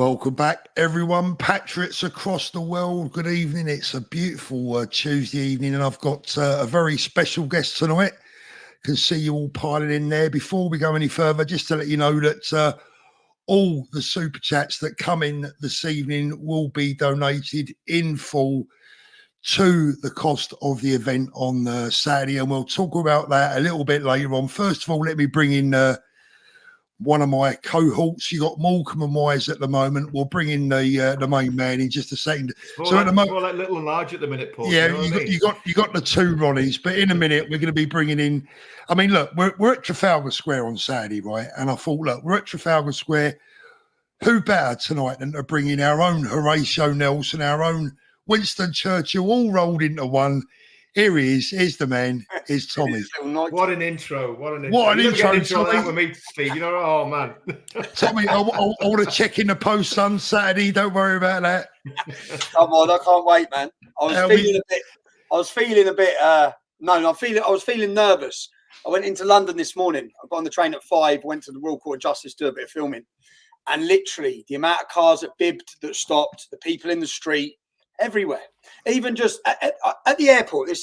Welcome back, everyone. Patriots across the world, good evening. It's a beautiful Tuesday evening, and I've got a very special guest tonight. Can see you all piling in there. Before we go any further, just to let you know that all the super chats that come in this evening will be donated in full to the cost of the event on Saturday, and we'll talk about that a little bit later on. First of all, let me bring in one of my cohorts. You got Malcolm and Wise at the moment. We'll bring in the main man in just a second. So at the moment, more like little and large at the minute, Paul. Yeah, you got the two Ronnies, but in a minute we're going to be bringing in. I mean, look, we're at Trafalgar Square on Saturday, right? And I thought, look, we're at Trafalgar Square. Who better tonight than to bring in our own Horatio Nelson, our own Winston Churchill, all rolled into one. Here he is. Here's the man. Here's Tommy. What an intro. What an intro. Intro like that with me, Steve. You know, oh, man. Tommy, I want to check in the post on Saturday. Don't worry about that. Come on, I can't wait, man. I was feeling nervous. I went into London this morning. I got on the train at 5, went to the Royal Court of Justice, do a bit of filming. And literally, the amount of cars that bibbed, that stopped, the people in the street, everywhere. Even just at the airport, I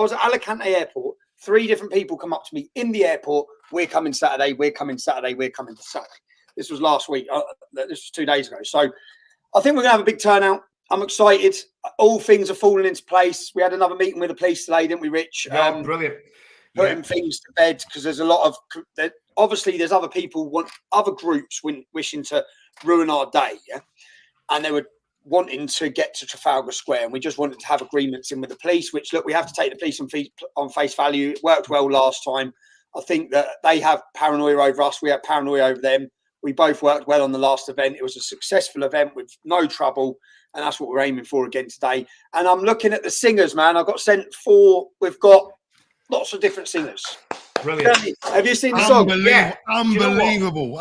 was at Alicante Airport. 3 different people come up to me in the airport. We're coming Saturday. We're coming Saturday. We're coming Saturday. This was last week. This was 2 days ago. So I think we're going to have a big turnout. I'm excited. All things are falling into place. We had another meeting with the police today, didn't we, Rich? Yeah, brilliant. Putting things to bed because there's a lot of obviously there's other people, other groups wishing to ruin our day, yeah, and they were wanting to get to Trafalgar Square, and we just wanted to have agreements in with the police. Which, look, we have to take the police on face value. It worked well last time. I think that they have paranoia over us. We have paranoia over them. We both worked well on the last event. It was a successful event with no trouble, and that's what we're aiming for again today. And I'm looking at the singers, man. I got sent 4. We've got lots of different singers. Brilliant. Have you seen the song? Yeah. Unbelievable.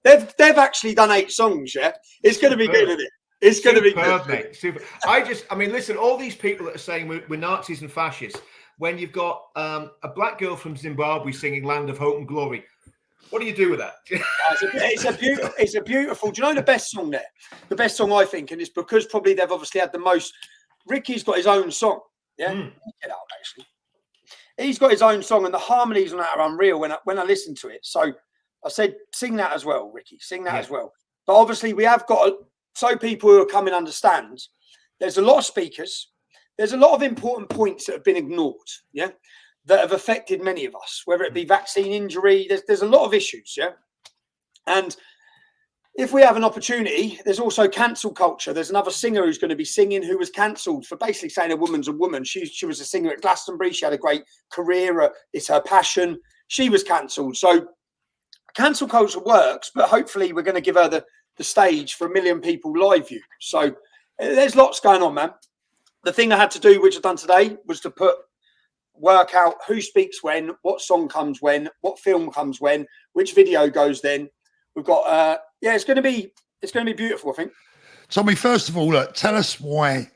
They've actually done 8 songs, yeah? It's going to be good, isn't it? It's going to be good. Mate. Super. I mean, listen, all these people that are saying we're Nazis and fascists, when you've got a black girl from Zimbabwe singing Land of Hope and Glory, what do you do with that? It's a beautiful. Do you know the best song there? The best song, I think, and it's because probably they've obviously had the most. Ricky's got his own song. Yeah, get out actually. He's got his own song, and the harmonies on that are unreal when I listen to it. So I said, sing that as well, Ricky. Sing that as well. But obviously, we have got so people who are coming understand. There's a lot of speakers. There's a lot of important points that have been ignored. Yeah, that have affected many of us, whether it be vaccine injury. There's a lot of issues. Yeah, and if we have an opportunity, there's also cancel culture. There's another singer who's going to be singing who was cancelled for basically saying a woman's a woman. She was a singer at Glastonbury. She had a great career. It's her passion. She was cancelled. So cancel culture works, but hopefully we're going to give her the stage for 1 million people live view. So there's lots going on, man. The thing I had to do, which I've done today, was to work out who speaks when, what song comes when, what film comes when, which video goes then. We've got it's going to be beautiful, I think. Tommy, first of all, look, tell us why.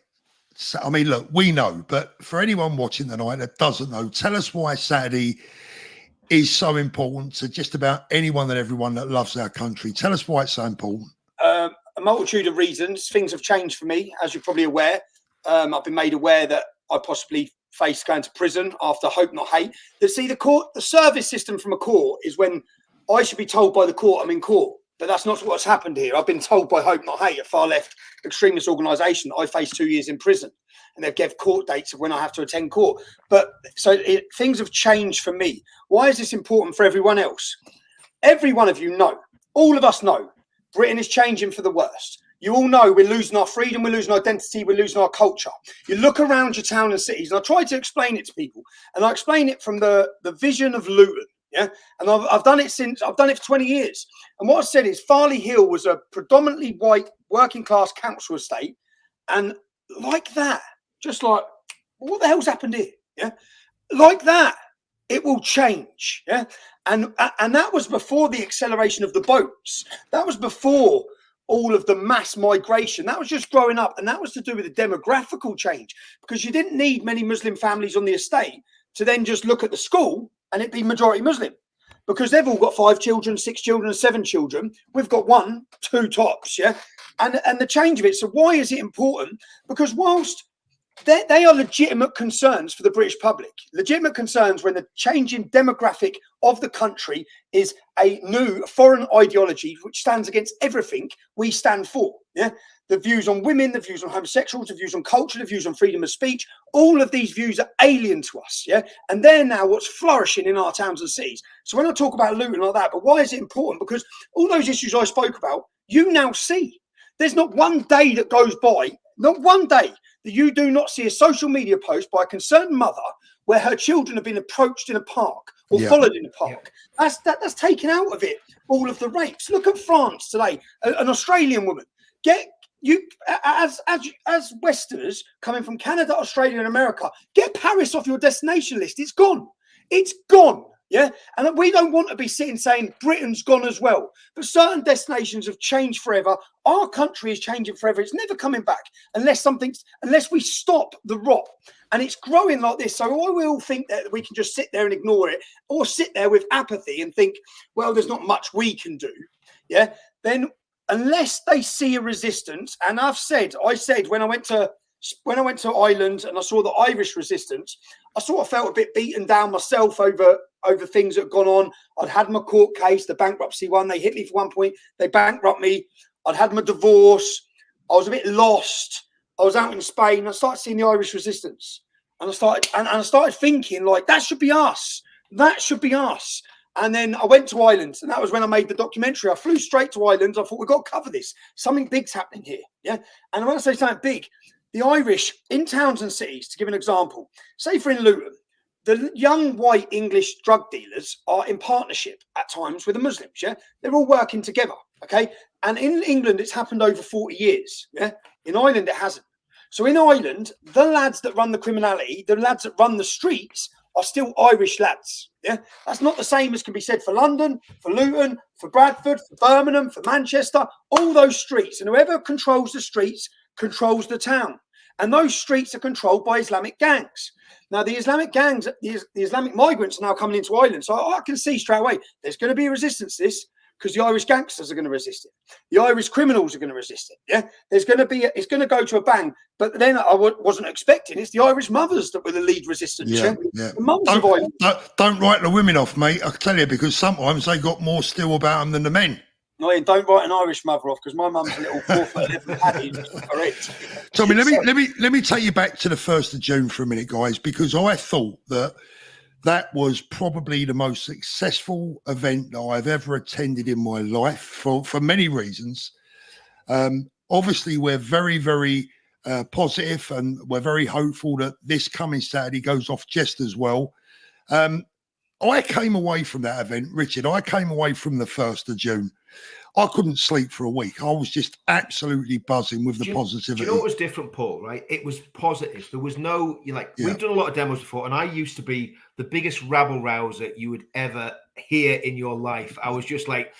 I mean, look, we know, but for anyone watching tonight that doesn't know, tell us why Saturday is so important to just about anyone and everyone that loves our country. Tell us why it's so important. A multitude of reasons. Things have changed for me, as you're probably aware. I've been made aware that I possibly face going to prison after Hope Not Hate. The service system from a court is when I should be told by the court I'm in court. But that's not what's happened here. I've been told by Hope Not Hate, a far-left extremist organisation, I face 2 years in prison. And they've given court dates of when I have to attend court. But things have changed for me. Why is this important for everyone else? Every one of you know, all of us know, Britain is changing for the worst. You all know we're losing our freedom, we're losing our identity, we're losing our culture. You look around your town and cities, and I try to explain it to people. And I explain it from the vision of Luton. Yeah, and I've done it for 20 years. And what I said is Farley Hill was a predominantly white working class council estate, and like that, just like what the hell's happened here? Yeah, like that, it will change. Yeah, and that was before the acceleration of the boats. That was before all of the mass migration. That was just growing up, and that was to do with the demographical change, because you didn't need many Muslim families on the estate to then just look at the school and it'd be majority Muslim, because they've all got 5 children, 6 children, and 7 children. We've got 1, 2 tops, yeah. And the change of it. So why is it important? Because whilst they are legitimate concerns for the British public, legitimate concerns when the changing demographic of the country is a new foreign ideology which stands against everything we stand for. Yeah, the views on women, the views on homosexuals, the views on culture, the views on freedom of speech, all of these views are alien to us. Yeah, and they're now what's flourishing in our towns and cities. So when I talk about looting like that, but why is it important? Because all those issues I spoke about, you now see. There's not one day that goes by, not one day, that you do not see a social media post by a concerned mother where her children have been approached in a park or followed in a park. That's taken out of it all of the rapes. Look at France today, an Australian woman. Get you as Westerners coming from Canada, Australia, and America. Get Paris off your destination list. It's gone. It's gone. Yeah, and we don't want to be sitting saying Britain's gone as well. But certain destinations have changed forever. Our country is changing forever. It's never coming back unless we stop the rot. And it's growing like this. So I will think that we can just sit there and ignore it, or sit there with apathy and think, well, there's not much we can do. Yeah, then unless they see a resistance, and I said when I went to Ireland and I saw the Irish resistance, I sort of felt a bit beaten down myself over things that had gone on. I'd had my court case, the bankruptcy one. They hit me for 1 point. They bankrupt me. I'd had my divorce. I was a bit lost. I was out in Spain. I started seeing the Irish resistance, and I started thinking, like, that should be us. That should be us. And then I went to Ireland, and that was when I made the documentary. I flew straight to Ireland. I thought, we've got to cover this. Something big's happening here. Yeah. And when I say something big, the Irish in towns and cities, to give an example, say for in Luton, the young white English drug dealers are in partnership at times with the Muslims. Yeah, they're all working together. Okay, and in England it's happened over 40 years. Yeah, in Ireland it hasn't. So in Ireland, the lads that run the criminality, the lads that run the streets, are still Irish lads. Yeah, that's not the same as can be said for London, for Luton, for Bradford, for Birmingham, for Manchester. All those streets, and whoever controls the streets controls the town. And those streets are controlled by Islamic gangs. Now, the Islamic gangs, the Islamic migrants are now coming into Ireland. So I can see straight away there's going to be a resistance to this, because the Irish gangsters are going to resist it. The Irish criminals are going to resist it. Yeah, it's going to go to a bang. But then I wasn't expecting it's the Irish mothers that were the lead resistance. Yeah. The mums of Ireland. Don't write the women off, mate. I can tell you, because sometimes they got more steel about them than the men. No, don't write an Irish mother off, because my mum's a little 4'11" paddy. Correct. Tommy, let me take you back to the 1st of June for a minute, guys, because I thought that was probably the most successful event that I've ever attended in my life for many reasons. Obviously, we're very, very positive, and we're very hopeful that this coming Saturday goes off just as well. I came away from that event, Richard. I came away from the 1st of June. I couldn't sleep for a week. I was just absolutely buzzing with the positivity. Do you know what was different, Paul, right? It was positive. There was no, we've done a lot of demos before, and I used to be the biggest rabble-rouser you would ever hear in your life. I was just like,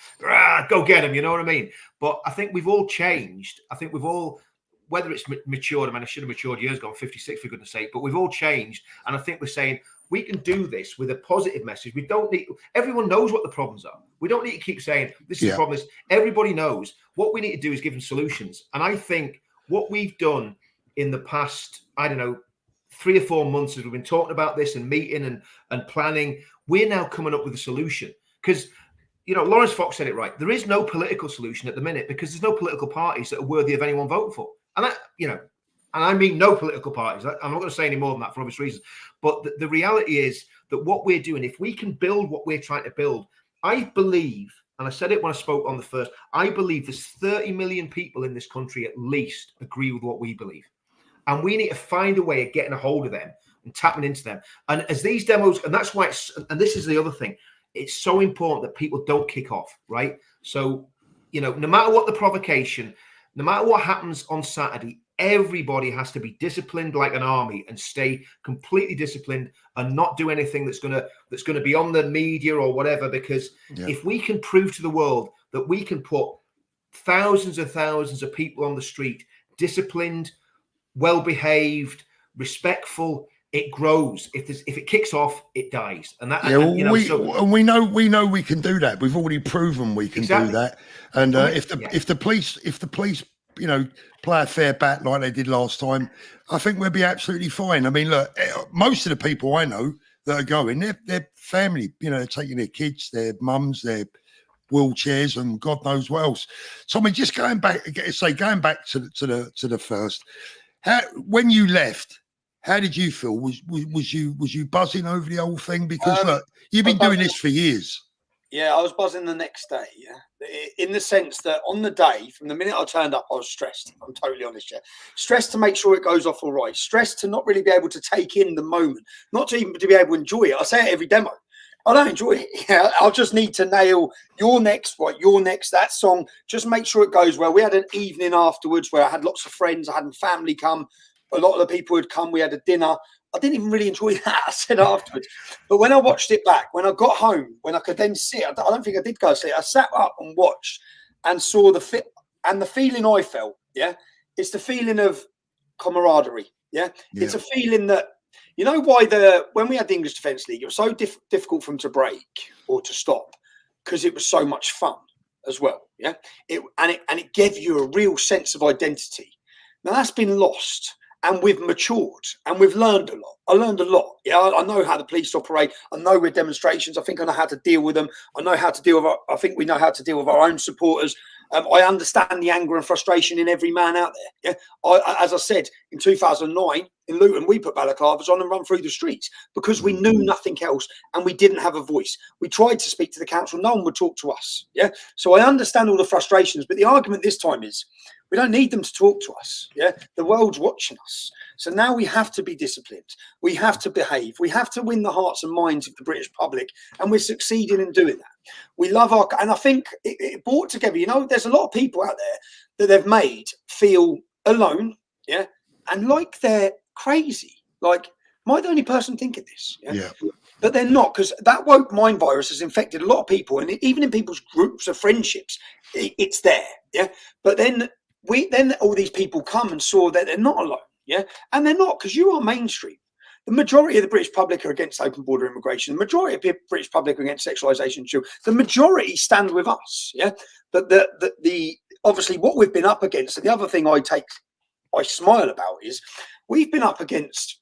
go get him, you know what I mean? But I think we've all changed. I think we've all, whether it's matured, I mean, I should have matured years ago, I'm 56 for goodness sake, but we've all changed. And I think we're saying, we can do this with a positive message. We don't need, everyone knows what the problems are. We don't need to keep saying, this is the problem. Everybody knows. What we need to do is give them solutions. And I think what we've done in the past, 3 or 4 months, as we've been talking about this and meeting and planning, we're now coming up with a solution. Because, Lawrence Fox said it right. There is no political solution at the minute, because there's no political parties that are worthy of anyone voting for. And that, and I mean no political parties. I'm not going to say any more than that for obvious reasons. But the reality is that what we're doing, if we can build what we're trying to build, I believe, and I said it when I spoke on the first, I believe there's 30 million people in this country at least agree with what we believe. And we need to find a way of getting a hold of them and tapping into them. And as these demos, and that's why and this is the other thing, it's so important that people don't kick off, right? So, no matter what the provocation, no matter what happens on Saturday, everybody has to be disciplined like an army and stay completely disciplined and not do anything that's going to be on the media or whatever. Because if we can prove to the world that we can put thousands and thousands of people on the street, disciplined, well-behaved, respectful, it grows. If it kicks off, it dies. And that, yeah, well, you know, we know we can do that. We've already proven we can do that. And if the police, you know, play a fair bat like they did last time, I think we'll be absolutely fine. I mean, look, most of the people I know that are going, they're family. You know, they're taking their kids, their mums, their wheelchairs, and God knows what else. So I mean, just going back to the first. When you left, how did you feel? Was you buzzing over the whole thing? Because look, you've been doing this for years. Yeah, I was buzzing the next day. Yeah, in the sense that on the day, from the minute I turned up, I was stressed. I'm totally honest. Yeah, stressed to make sure it goes off all right. Stressed to not really be able to take in the moment, not to even to be able to enjoy it. I say it every demo. I don't enjoy it. Yeah, I'll just need to nail your next, that song. Just make sure it goes well. We had an evening afterwards where I had lots of friends. I had family come. A lot of the people had come. We had a dinner. I didn't even really enjoy that, I said afterwards. But when I watched it back, when I got home, when I could then sit, I don't think I did go sit. I sat up and watched and saw the fit and the feeling I felt. Yeah, it's the feeling of camaraderie. Yeah, it's a feeling that, you know, when we had the English Defence League, it was so difficult for them to break or to stop because it was so much fun as well. Yeah, it gave you a real sense of identity. Now that's been lost. And we've matured and we've learned a lot. I learned a lot. Yeah, I know how the police operate. I know with demonstrations. I think I know how to deal with them. I know how to deal with. I think we know how to deal with our own supporters. I understand the anger and frustration in every man out there. Yeah, as I said, in 2009 in Luton, we put balaclavas on and run through the streets because we knew nothing else and we didn't have a voice. We tried to speak to the council. No one would talk to us. Yeah, so I understand all the frustrations. But the argument this time is, we don't need them to talk to us. Yeah, the world's watching us. So now we have to be disciplined. We have to behave. We have to win the hearts and minds of the British public, and we're succeeding in doing that. We love and I think it brought together. You know, there's a lot of people out there that they've made feel alone. Yeah, and like they're crazy. Like, am I the only person thinking this? Yeah. But they're not, because that woke mind virus has infected a lot of people, and even in people's groups of friendships, it's there. Yeah, but then all these people come and saw that they're not alone. Yeah, and they're not, because you are mainstream. The majority of the British public are against open border immigration. The majority of the British public are against sexualisation of children. The majority stand with us. Yeah, but the obviously what we've been up against, and the other thing I smile about is we've been up against.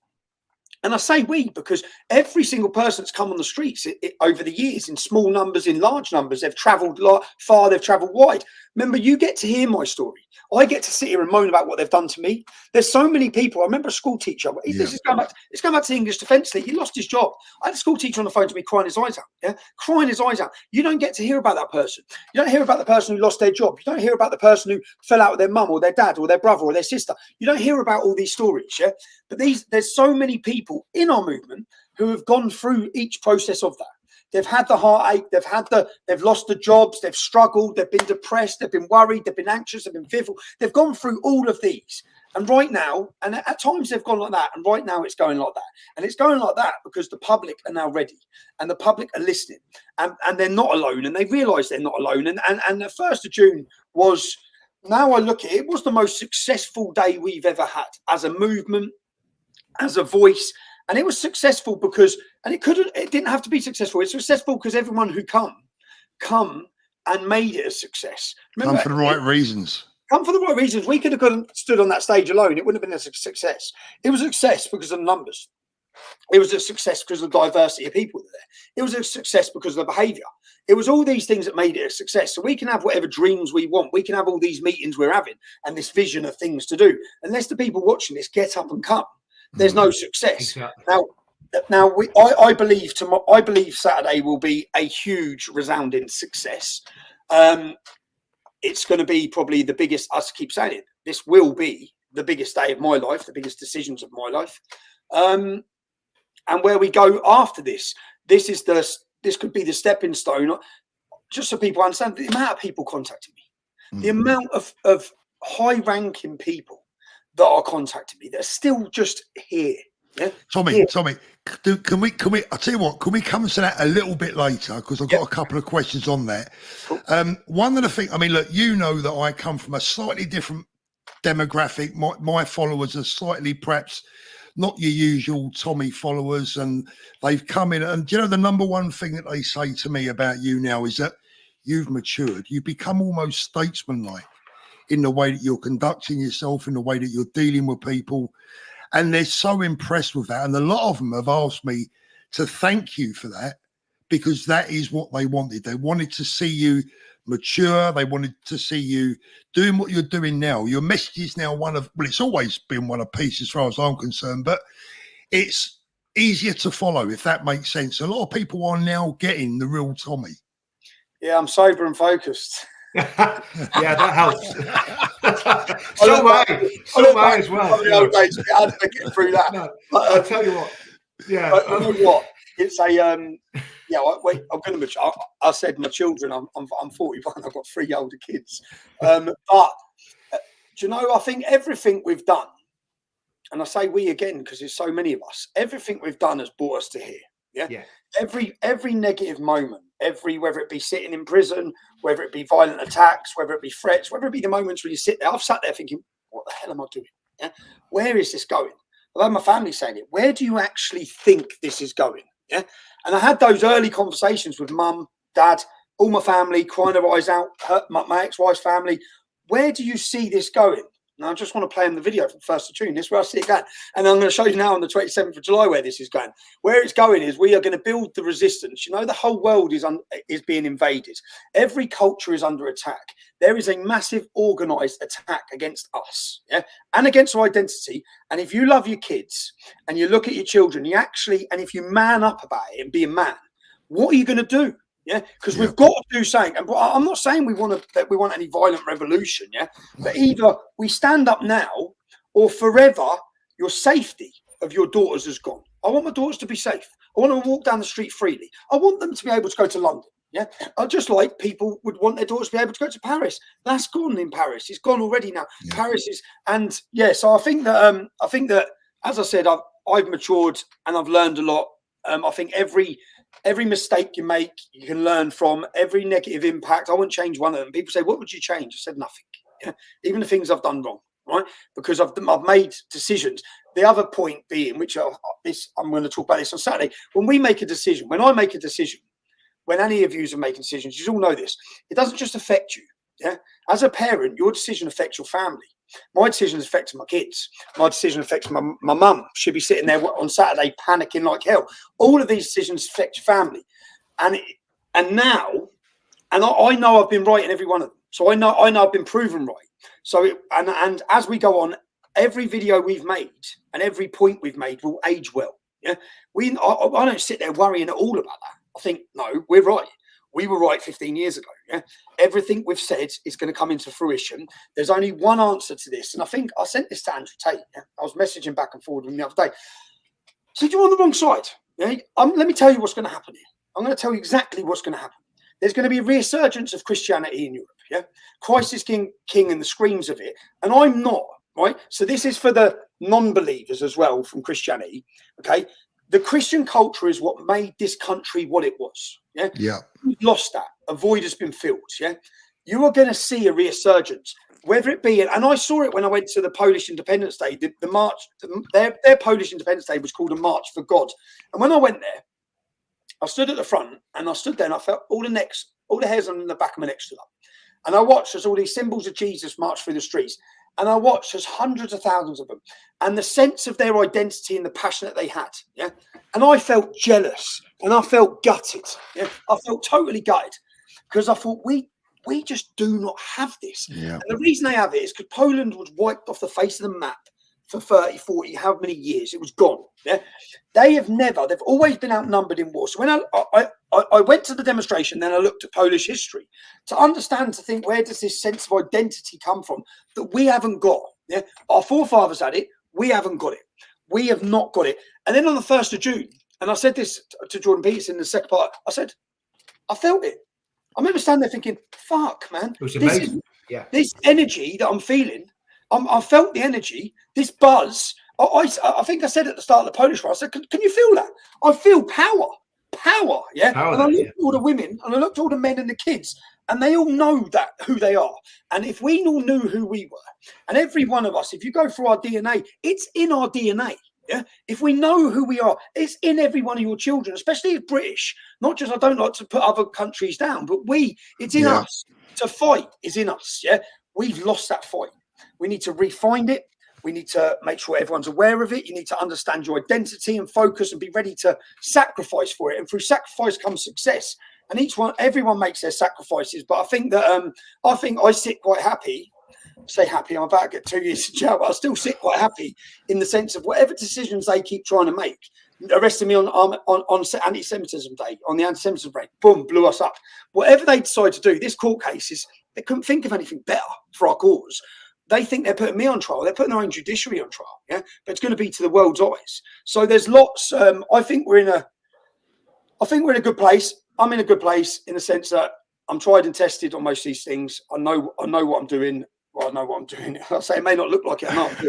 And I say we because every single person that's come on the streets over the years, in small numbers, in large numbers, they've travelled far, they've travelled wide. Remember, you get to hear my story. I get to sit here and moan about what they've done to me. There's so many people. I remember a school teacher. This is going back to the English Defence League. He lost his job. I had a school teacher on the phone to me crying his eyes out. Yeah, crying his eyes out. You don't get to hear about that person. You don't hear about the person who lost their job. You don't hear about the person who fell out with their mum or their dad or their brother or their sister. You don't hear about all these stories. Yeah, but there's so many people in our movement who have gone through each process of that. They've had the heartache, they've lost the jobs, they've struggled, they've been depressed, they've been worried, they've been anxious, they've been fearful. They've gone through all of these. And right now, and at times they've gone like that, and right now it's going like that. And it's going like that because the public are now ready and the public are listening, and they're not alone, and they realise they're not alone. And the 1st of June was, now I look at it, was the most successful day we've ever had as a movement, as a voice. And it was successful because, and it didn't have to be successful. It's successful because everyone who come and made it a success. Remember, come for the right reasons. Come for the right reasons. We could have stood on that stage alone. It wouldn't have been a success. It was a success because of the numbers. It was a success because of the diversity of people there. It was a success because of the behaviour. It was all these things that made it a success. So we can have whatever dreams we want. We can have all these meetings we're having and this vision of things to do. Unless the people watching this get up and come, there's no success. Exactly. Now I believe Saturday will be a huge, resounding success. It's going to be probably the biggest. I keep saying it. This will be the biggest day of my life, the biggest decisions of my life. And where we go after this could be the stepping stone. Just so people understand the amount of people contacting me, the amount of high-ranking people that are contacting me, they're still just here. Yeah, Tommy, can we? I tell you what, can we come to that a little bit later? Because I've got a couple of questions on that. Cool. One of the things, I mean, look, you know that I come from a slightly different demographic. My followers are slightly perhaps not your usual Tommy followers, and they've come in. And you know, the number one thing that they say to me about you now is that you've matured. You've become almost statesmanlike in the way that you're conducting yourself, in the way that you're dealing with people. And they're so impressed with that. And a lot of them have asked me to thank you for that, because that is what they wanted. They wanted to see you mature. They wanted to see you doing what you're doing now. Your message is now it's always been one of peace as far as I'm concerned, but it's easier to follow, if that makes sense. A lot of people are now getting the real Tommy. Yeah, I'm sober and focused. Yeah, that helps. So am I as well. How to get through that? No, I'll tell you what. Yeah, you know what? It's a I'm going to mature. I said my children. I'm 41. I've got 3 older kids. But do you know? I think everything we've done, and I say we again because there's so many of us. Everything we've done has brought us to here. Yeah. Every negative moment, whether it be sitting in prison, whether it be violent attacks, whether it be threats, whether it be the moments where you sit there. I've sat there thinking, what the hell am I doing? Yeah. Where is this going? I've had my family saying it. Where do you actually think this is going? Yeah. And I had those early conversations with mum, dad, all my family, crying their eyes out, my ex-wife's family. Where do you see this going? And I just want to play in the video from 1st of June. This is where I see it going. And I'm going to show you now on the 27th of July where this is going. Where it's going is we are going to build the resistance. You know, the whole world is being invaded. Every culture is under attack. There is a massive organised attack against us, yeah, and against our identity. And if you love your kids and you look at your children, and if you man up about it and be a man, what are you going to do? Yeah, because we've got to do something. And I'm not saying we want any violent revolution, yeah, but either we stand up now or forever your safety of your daughters is gone. I want my daughters to be safe. I want them to walk down the street freely. I want them to be able to go to London. Yeah, just like people would want their daughters to be able to go to Paris. That's gone in Paris. It's gone already now. Yeah. Paris is, and yeah. So I think that as I said, I've matured and I've learned a lot. I think every mistake you make, you can learn from. Every negative impact, I wouldn't change one of them. People say, "What would you change?" I said, "Nothing." Yeah? Even the things I've done wrong, right? Because I've made decisions. The other point being, which I'm going to talk about this on Saturday. When I make a decision, when any of you are making decisions, you all know this. It doesn't just affect you. Yeah. As a parent, your decision affects your family. My decision affects my kids. My decision affects my mum. She'll be sitting there on Saturday panicking like hell. All of these decisions affect your family. And now I know I've been right in every one of them. So I know I've been proven right. So and as we go on, every video we've made and every point we've made will age well. Yeah. I don't sit there worrying at all about that. I think, no, we're right. We were right 15 years ago. Yeah, everything we've said is going to come into fruition. There's only one answer to this, and I think I sent this to Andrew Tate. Yeah? I was messaging back and forward with him the other day. I said, "You're on the wrong side." Yeah? Let me tell you what's going to happen here. I'm going to tell you exactly what's going to happen. There's going to be a resurgence of Christianity in Europe. Yeah, Christ is King, and the screams of it, and I'm not right. So this is for the non-believers as well from Christianity. Okay. The Christian culture is what made this country what it was. Yeah. Yeah. We've lost that. A void has been filled. Yeah. You are going to see a resurgence, whether it be, and I saw it when I went to the Polish Independence Day. The march, their Polish Independence Day was called a March for God. And when I went there, I stood at the front and I stood there and I felt all the hairs on the back of my neck stood up. And I watched as all these symbols of Jesus march through the streets. And I watched as hundreds of thousands of them, and the sense of their identity and the passion that they had. Yeah. And I felt jealous and I felt gutted. Yeah. I felt totally gutted because I thought we just do not have this. Yeah. And the reason they have it is because Poland was wiped off the face of the map for 30, 40, how many years? It was gone. Yeah. They've always been outnumbered in war. So when I went to the demonstration, then I looked at Polish history to understand, to think, where does this sense of identity come from that we haven't got? Yeah. Our forefathers had it. We haven't got it. We have not got it. And then on the 1st of June, and I said this to Jordan Peterson in the second part, I said, I felt it. I remember standing there thinking, fuck, man. It was amazing. This energy that I'm feeling, I felt the energy, this buzz. I think I said at the start of the Polish war, I said, can you feel that? I feel power, yeah. Power, and I looked at all the women, and I looked at all the men and the kids, and they all know that who they are. And if we all knew who we were, and every one of us, if you go through our DNA, it's in our DNA. Yeah, if we know who we are, it's in every one of your children, especially if British. Not just, I don't like to put other countries down, but it's in us. To fight is in us. Yeah, we've lost that fight. We need to refine it. We need to make sure everyone's aware of it. You need to understand your identity and focus and be ready to sacrifice for it. And through sacrifice comes success. And everyone makes their sacrifices. But I think that I sit quite happy. Say happy, I'm about to get 2 years in jail, but I still sit quite happy in the sense of whatever decisions they keep trying to make. Arrested me on anti-Semitism day, on the anti-Semitism break, boom, blew us up. Whatever they decide to do, this court case is, they couldn't think of anything better for our cause. They think they're putting me on trial. They're putting their own judiciary on trial, yeah. But it's going to be to the world's eyes. So there's lots. I think we're in a good place. I'm in a good place in the sense that I'm tried and tested on most of these things. I know what I'm doing. Well, I know what I'm doing. I say it may not look like it. I'm not.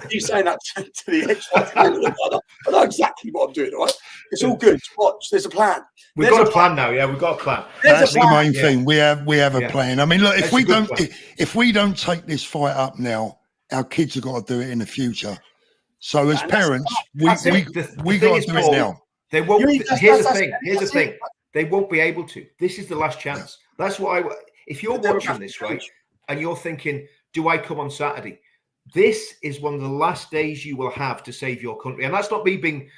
You saying that to the X-Factor, I know exactly what I'm doing. All right, it's all good. Watch, there's a plan. We've got a plan now. Yeah, we've got a plan. That's the main thing. We have a plan. I mean, look, if we don't take this fight up now, our kids have got to do it in the future. So as parents, we got to do it now. They won't. Here's the thing. They won't be able to. This is the last chance. That's what if you're watching this, right, and you're thinking, do I come on Saturday? This is one of the last days you will have to save your country. And that's not me being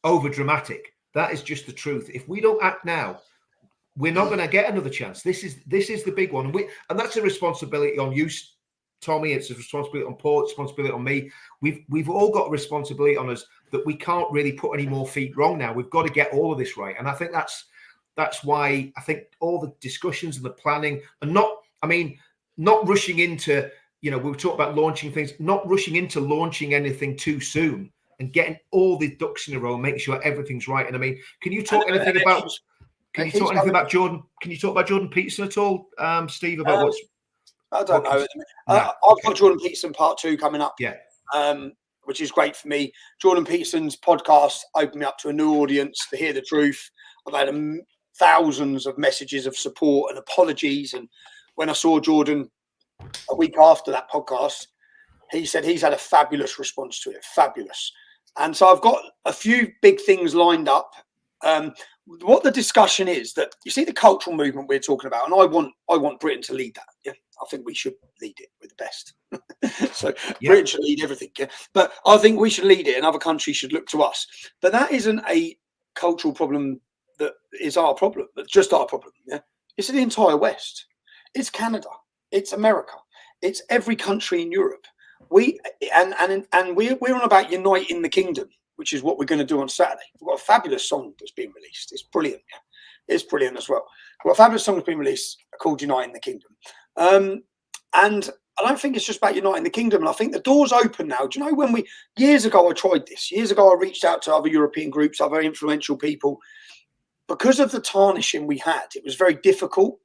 over dramatic. That is just the truth. If we don't act now, we're not going to get another chance. This is the big one. And that's a responsibility on you, Tommy. It's a responsibility on Paul. It's a responsibility on me. We've all got a responsibility on us that we can't really put any more feet wrong now. We've got to get all of this right. And I think that's why I think all the discussions and the planning and not rushing into, we were talking about launching things, not rushing into launching anything too soon and getting all the ducks in a row and making sure everything's right. And I mean, can you talk anything about Jordan? Can you talk about Jordan Peterson at all, Steve, about what's... I don't know. I've got Jordan Peterson part 2 coming up. Yeah. Which is great for me. Jordan Peterson's podcast opened me up to a new audience to hear the truth. I've had thousands of messages of support and apologies. And when I saw Jordan a week after that podcast, he said he's had a fabulous response to it. Fabulous. And so I've got a few big things lined up. What the discussion is that, you see the cultural movement we're talking about, and I want Britain to lead that. Yeah, I think we should lead it with the best. So Britain should lead everything. Yeah, but I think we should lead it, and other countries should look to us. But that isn't a cultural problem that is our problem. That's just our problem. Yeah, it's the entire West. It's Canada. It's America. It's every country in Europe. We're on about uniting the kingdom, which is what we're going to do on Saturday. We've got a fabulous song that's been released. It's brilliant. Yeah. It's brilliant as well. We've got a fabulous song that's been released called Uniting the Kingdom. And I don't think it's just about uniting the kingdom. And I think the door's open now. Do you know years ago I tried this. Years ago I reached out to other European groups, other influential people. Because of the tarnishing we had, it was very difficult.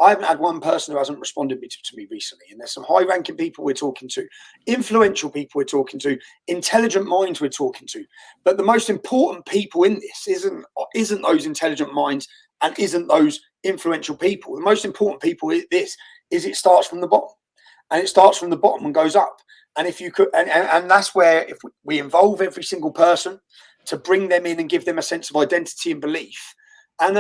I haven't had one person who hasn't responded to me recently. And there's some high-ranking people we're talking to, influential people we're talking to, intelligent minds we're talking to. But the most important people in this isn't those intelligent minds and isn't those influential people. The most important people is it starts from the bottom. And it starts from the bottom and goes up. And if you could, and that's where if we involve every single person to bring them in and give them a sense of identity and belief. And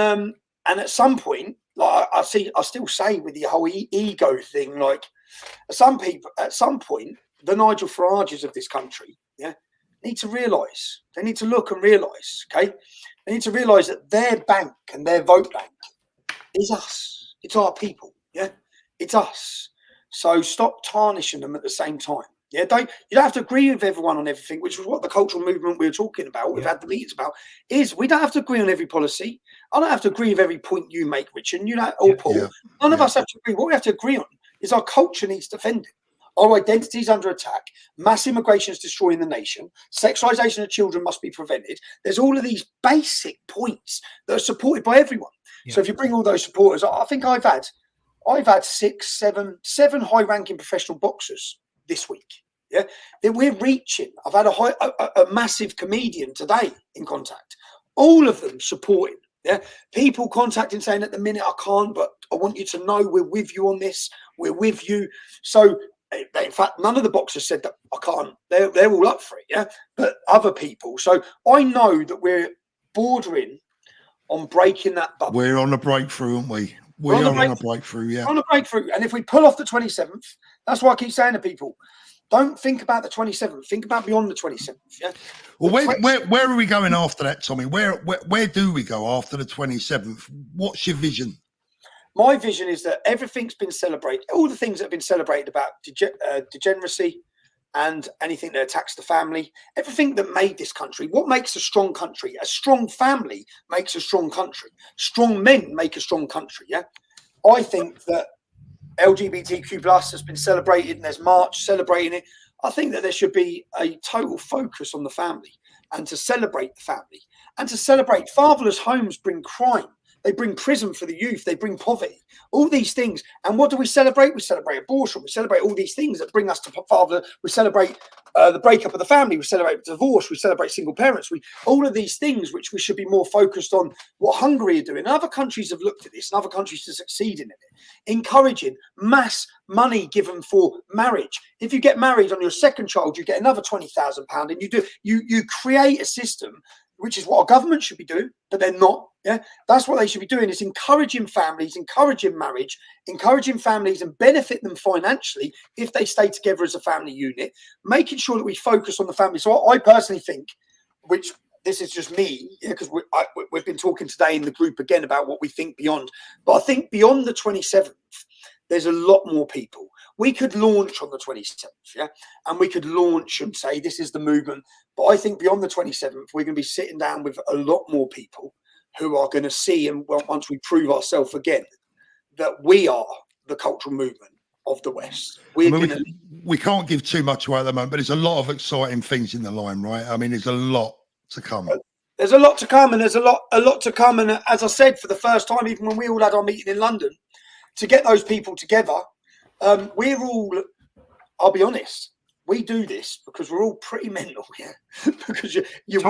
at some point, like I still say with the whole ego thing, like at some point, the Nigel Farages of this country, need to realise. They need to look and realise, okay? They need to realise that their bank and their vote bank is us. It's our people, yeah? It's us. So stop tarnishing them at the same time. Yeah, you don't have to agree with everyone on everything, which is what the cultural movement we were talking about, we've had the meetings about, is we don't have to agree on every policy. I don't have to agree with every point you make, Richard, or Paul. Yeah. None of us have to agree. What we have to agree on is our culture needs defending. Our identity is under attack. Mass immigration is destroying the nation. Sexualization of children must be prevented. There's all of these basic points that are supported by everyone. Yeah. So if you bring all those supporters, I think I've had 7 high-ranking professional boxers this week. Yeah, that we're reaching. I've had a massive comedian today in contact. All of them supporting. Yeah, people contacting saying at the minute I can't, but I want you to know we're with you on this. We're with you. So in fact, none of the boxers said that I can't. They're all up for it, yeah. But other people. So I know that we're bordering on breaking that bubble. We're on a breakthrough, aren't we? We are on a breakthrough, yeah. We're on a breakthrough, and if we pull off the 27th, that's why I keep saying to people, don't think about the 27th. Think about beyond the 27th. Yeah. Well, where are we going after that, Tommy? Where do we go after the 27th? What's your vision? My vision is that everything's been celebrated. All the things that have been celebrated about degeneracy and anything that attacks the family, everything that made this country. What makes a strong country? A strong family makes a strong country. Strong men make a strong country. Yeah. I think that LGBTQ plus has been celebrated and there's March celebrating it. I think that there should be a total focus on the family and to celebrate the family and to celebrate fatherless homes bring crime. They bring prison for the youth. They bring poverty. All these things. And what do we celebrate? We celebrate abortion. We celebrate all these things that bring us to father. We celebrate the breakup of the family. We celebrate divorce. We celebrate single parents. All of these things which we should be more focused on what Hungary are doing. Other countries have looked at this and other countries are succeeding in it. Encouraging mass money given for marriage. If you get married on your second child, you get another £20,000 and you create a system, which is what our government should be doing, but they're not. Yeah, that's what they should be doing, is encouraging families, encouraging marriage, encouraging families and benefit them financially if they stay together as a family unit, making sure that we focus on the family. So I personally think, which this is just me, because we've been talking today in the group again about what we think beyond, but I think beyond the 27th, there's a lot more people. We could launch on the 27th, yeah, and we could launch and say this is the movement. But I think beyond the 27th, we're going to be sitting down with a lot more people who are going to see, and once we prove ourselves again, that we are the cultural movement of the West. We can't give too much away at the moment, but there's a lot of exciting things in the line, right? I mean, there's a lot to come. There's a lot to come, and there's a lot to come. And as I said, for the first time, even when we all had our meeting in London, to get those people together, we're all, I'll be honest, we do this because we're all pretty mental, yeah. Because you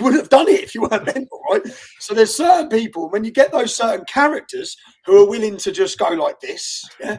wouldn't have done it if you weren't mental, right? So there's certain people, when you get those certain characters who are willing to just go like this, yeah,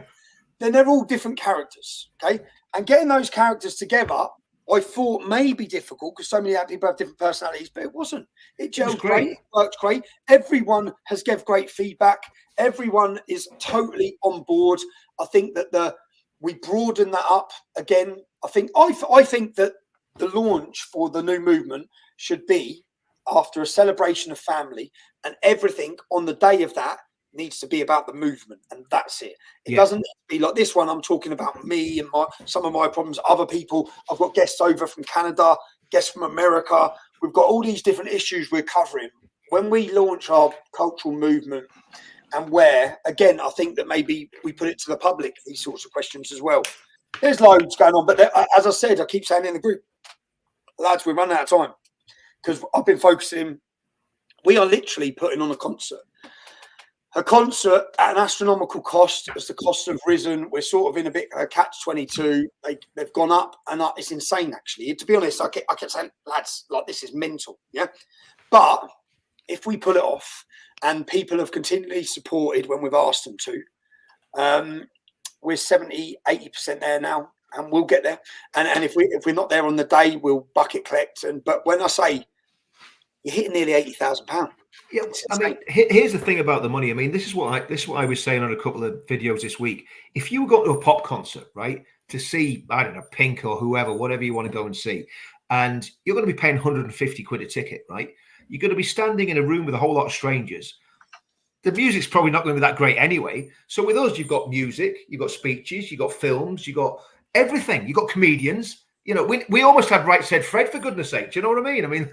then they're all different characters, okay? And getting those characters together, I thought may be difficult because so many people have different personalities, but it wasn't. It gelled great. It worked great. Everyone has given great feedback. Everyone is totally on board. I think that we broaden that up again. I think that the launch for the new movement should be after a celebration of family, and everything on the day of that needs to be about the movement, and that's it. It doesn't need to be like this one. I'm talking about me and some of my problems. Other people, I've got guests over from Canada, guests from America. We've got all these different issues we're covering. When we launch our cultural movement, and where, again, I think that maybe we put it to the public, these sorts of questions as well. There's loads going on, but as I said, I keep saying in the group, lads, we're running out of time because I've been focusing. We are literally putting on a concert at an astronomical cost as the costs have risen. We're sort of in a bit of a catch-22. They've gone up and up. It's insane, actually. To be honest, I kept saying, lads, like, this is mental, yeah? But if we pull it off, and people have continually supported when we've asked them to, we're 70, 80% there now, and we'll get there. And if we're not there on the day, we'll bucket collect. But when I say you're hitting nearly £80,000, yeah, I mean, here's the thing about the money. I mean, this is what I was saying on a couple of videos this week. If you go to a pop concert, right, to see, I don't know, Pink or whoever, whatever you want to go and see, and you're going to be paying 150 quid a ticket, right? You're going to be standing in a room with a whole lot of strangers. The music's probably not going to be that great anyway. So with us, you've got music, you've got speeches, you've got films, you've got everything. You've got comedians. You know, we almost had Right Said Fred, for goodness sake. Do you know what I mean? I mean,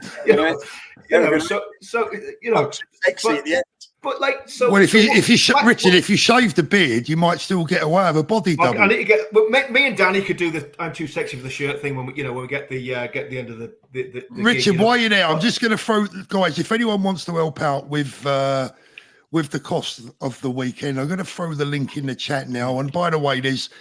but like, so. Well, if you shave the beard, you might still get away with a body double. I need to get. Well, me and Danny could do the "I'm too sexy for the shirt" thing when we get the end of the Richard, gig, while you're there, I'm just going to throw, guys, if anyone wants to help out with the cost of the weekend, I'm going to throw the link in the chat now. And by the way, there's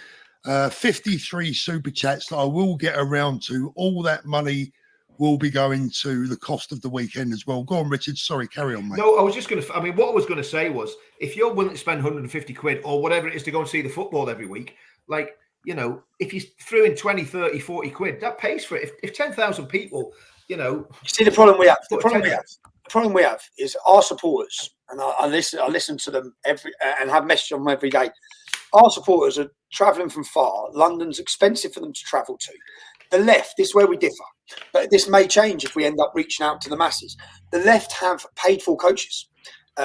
53 super chats that I will get around to. All that money will be going to the cost of the weekend as well. Go on, Richard. Sorry, carry on, mate. No, I was just going to, what I was going to say was, if you're willing to spend 150 quid or whatever it is to go and see the football every week, like, you know, if you threw in 20, 30, 40 quid, that pays for it. If 10,000 people, you know, you see the problem we have. The put problem we 10 have. The problem we have is our supporters, and I listen to them every and have messages on them every day. Our supporters are travelling from far. London's expensive for them to travel to. The left, this is where we differ, but this may change if we end up reaching out to the masses. The left have paid for coaches,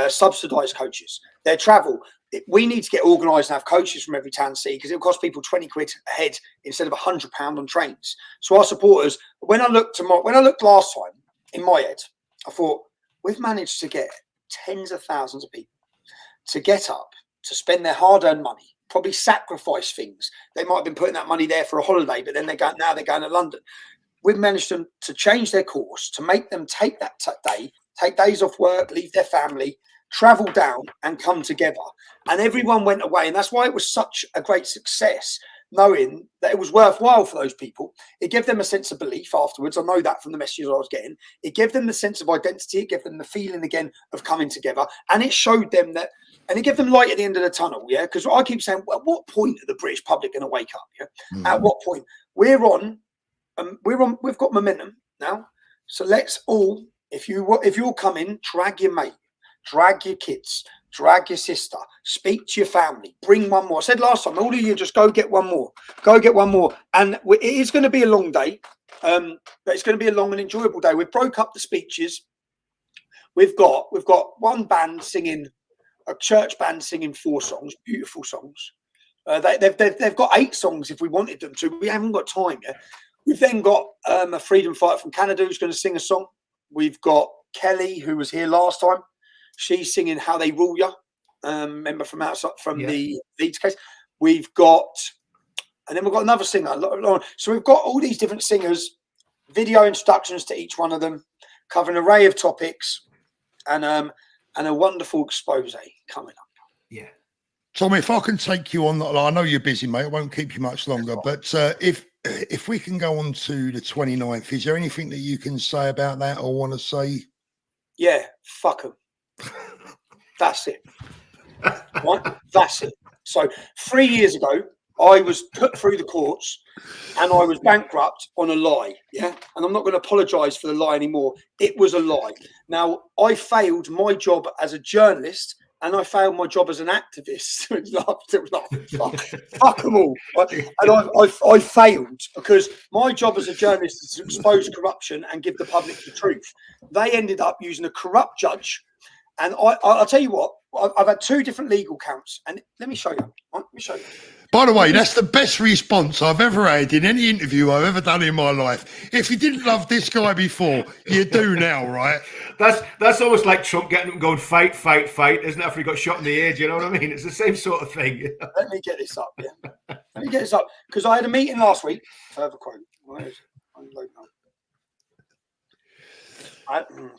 subsidised coaches. Their travel. We need to get organised and have coaches from every town city because it'll cost people 20 quid a head instead of £100 on trains. So our supporters, when I looked last time in my head, I thought we've managed to get tens of thousands of people to get up, to spend their hard-earned money, probably sacrifice things. They might have been putting that money there for a holiday, but then they're going to London. We've managed them to change their course, to make them take that day, take days off work, leave their family, travel down and come together. And everyone went away. And that's why it was such a great success, knowing that it was worthwhile for those people. It gave them a sense of belief afterwards. I know that from the messages I was getting. It gave them the sense of identity. It gave them the feeling again of coming together. And it showed them that, and it gave them light at the end of the tunnel. Yeah. Because I keep saying, well, at what point are the British public going to wake up? Yeah. At what point? We've got momentum now. So let's all, if you're coming, drag your mate, drag your kids, drag your sister, speak to your family, bring one more. I said last time, all of you just go get one more. Go get one more. And it is going to be a long day, but it's going to be a long and enjoyable day. We've broke up the speeches. We've got one band singing, a church band singing 4 songs, beautiful songs. They've got 8 songs if we wanted them to. We haven't got time yet. We've then got a freedom fighter from Canada who's going to sing a song. We've got Kelly, who was here last time. She's singing "How They Rule Ya." Remember from outside from the Leeds case. And then we've got another singer. So we've got all these different singers, video introductions to each one of them, covering an array of topics, and a wonderful expose coming up. Yeah. Tommy, if I can take you on, I know you're busy, mate. I won't keep you much longer. But if we can go on to the 29th, is there anything that you can say about that or want to say? Yeah, fuck them. That's it. Right? That's it. So 3 years ago, I was put through the courts and I was bankrupt on a lie. Yeah. And I'm not going to apologise for the lie anymore. It was a lie. Now, I failed my job as a journalist and I failed my job as an activist. Fuck them all. And I failed because my job as a journalist is to expose corruption and give the public the truth. They ended up using a corrupt judge. And I'll tell you what, I've had 2 different legal counts. And let me show you. Let me show you. By the way, that's the best response I've ever had in any interview I've ever done in my life. If you didn't love this guy before, you do now, right? That's almost like Trump getting them going, fight, fight, fight, isn't it? After he got shot in the ear, do you know what I mean? It's the same sort of thing. Let me get this up, yeah. Let me get this up. Because I had a meeting last week. Further quote. Where is it?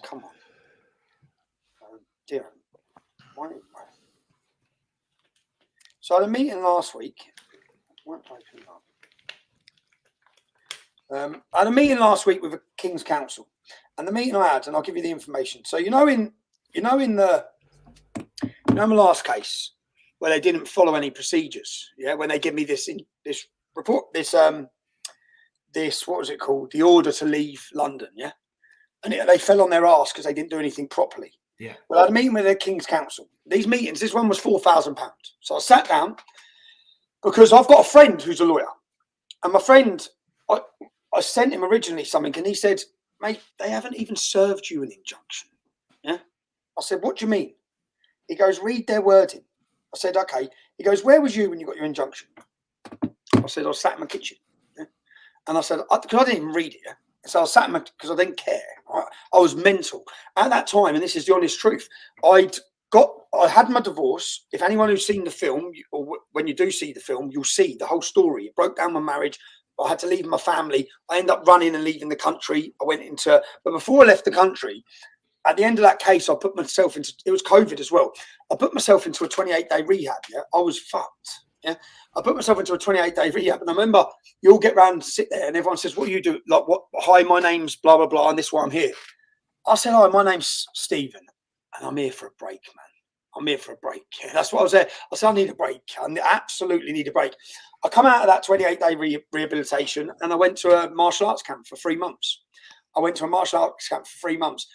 Come on. Dear. So I had a meeting last week. Won't open up. I had a meeting last week with the King's Council, and the meeting I had, and I'll give you the information. So in my last case where they didn't follow any procedures, yeah, when they give me this report, this what was it called? The order to leave London, yeah, and they fell on their arse because they didn't do anything properly. Yeah. Well, I had a meeting with the King's Council. These meetings, this one was £4,000. So I sat down because I've got a friend who's a lawyer. And my friend, I sent him originally something and he said, mate, they haven't even served you an injunction. Yeah. I said, what do you mean? He goes, read their wording. I said, okay. He goes, where was you when you got your injunction? I said, I was sat in my kitchen. Yeah? And I said, because I didn't even read it. Yeah? So I was sat in because I didn't care. Right? I was mental at that time, and this is the honest truth. I had my divorce. If anyone who's seen the film, or when you do see the film, you'll see the whole story. It broke down my marriage. I had to leave my family. I ended up running and leaving the country. But before I left the country, at the end of that case, I put myself into. It was COVID as well. I put myself into a 28-day rehab. Yeah, I was fucked. Yeah, I put myself into a 28-day rehab, and I remember you all get round and sit there, and everyone says, "What do you do?" Like, "What? Hi, my name's blah blah blah, and this is why I'm here." I said, "Hi, my name's Stephen, and I'm here for a break, man. I'm here for a break. That's what I was there. I said, I need a break. I absolutely need a break. I come out of that 28-day rehabilitation and I went to a martial arts camp for 3 months. I went to a martial arts camp for 3 months.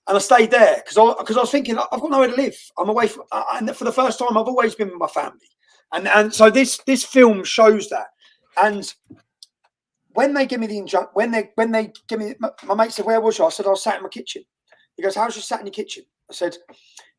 And I stayed there because I was thinking, I've got nowhere to live. I'm away from, and for the first time, I've always been with my family. And so this film shows that. And when they give me the injunction, when they give me, my mate said, where was you? I said, I was sat in my kitchen. He goes, how's you sat in your kitchen? I said,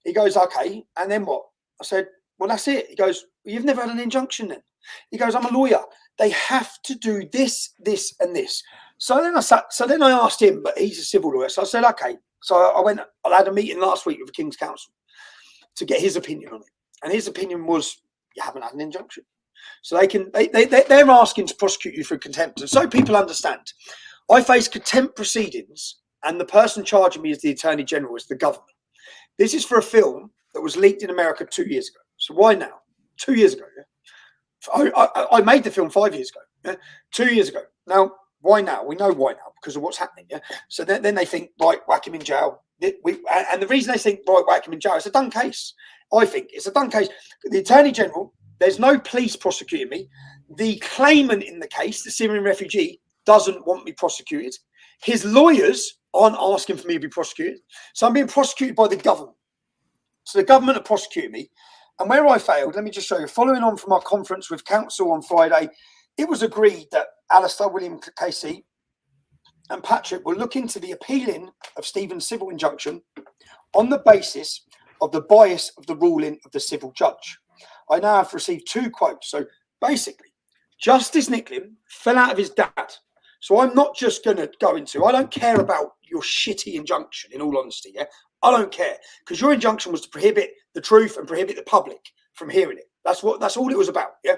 he goes, okay. And then what? I said, well, that's it. He goes, well, you've never had an injunction then. He goes, I'm a lawyer. They have to do this, this, and this. So then I asked him, but he's a civil lawyer. So I said, okay. So I had a meeting last week with the King's Counsel to get his opinion on it. And his opinion was, you haven't had an injunction. So they're asking to prosecute you for contempt. And so people understand. I face contempt proceedings and the person charging me as the Attorney General is the government. This is for a film that was leaked in America 2 years ago. So why now? 2 years ago. Yeah? I made the film 5 years ago. Yeah? 2 years ago. Now, why now? We know why now because of what's happening. Yeah. So then they think, right, whack him in jail. And the reason they think, right, whack him in jail, it's a done case. I think it's a done case. The Attorney General, there's no police prosecuting me. The claimant in the case, the Syrian refugee, doesn't want me prosecuted. His lawyers aren't asking for me to be prosecuted. So I'm being prosecuted by the government. So the government are prosecuting me. And where I failed, let me just show you. Following on from our conference with council on Friday, it was agreed that Alistair, William Casey and Patrick will look into the appealing of Stephen's civil injunction on the basis of the bias of the ruling of the civil judge. I now have received 2 quotes. So basically, Justice Nicklin fell out of his dad. So I'm not just going to go into, I don't care about your shitty injunction, in all honesty. Yeah, I don't care because your injunction was to prohibit the truth and prohibit the public from hearing it. That's all it was about. Yeah,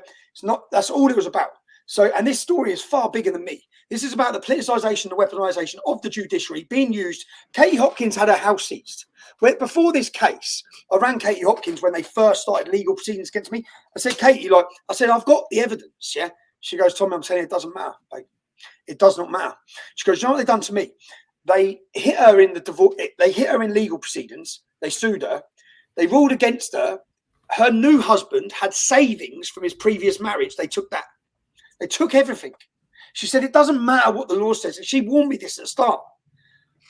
that's all it was about. So, and this story is far bigger than me. This is about the politicisation, the weaponisation of the judiciary being used. Katie Hopkins had her house seized. Before this case, I rang Katie Hopkins when they first started legal proceedings against me. I said, Katie, I've got the evidence. Yeah. She goes, Tommy, I'm telling you, it doesn't matter, babe. It does not matter. She goes, you know what they've done to me? They hit her in the divorce. They hit her in legal proceedings. They sued her. They ruled against her. Her new husband had savings from his previous marriage. They took that. They took everything. She said, it doesn't matter what the law says. And she warned me this at the start.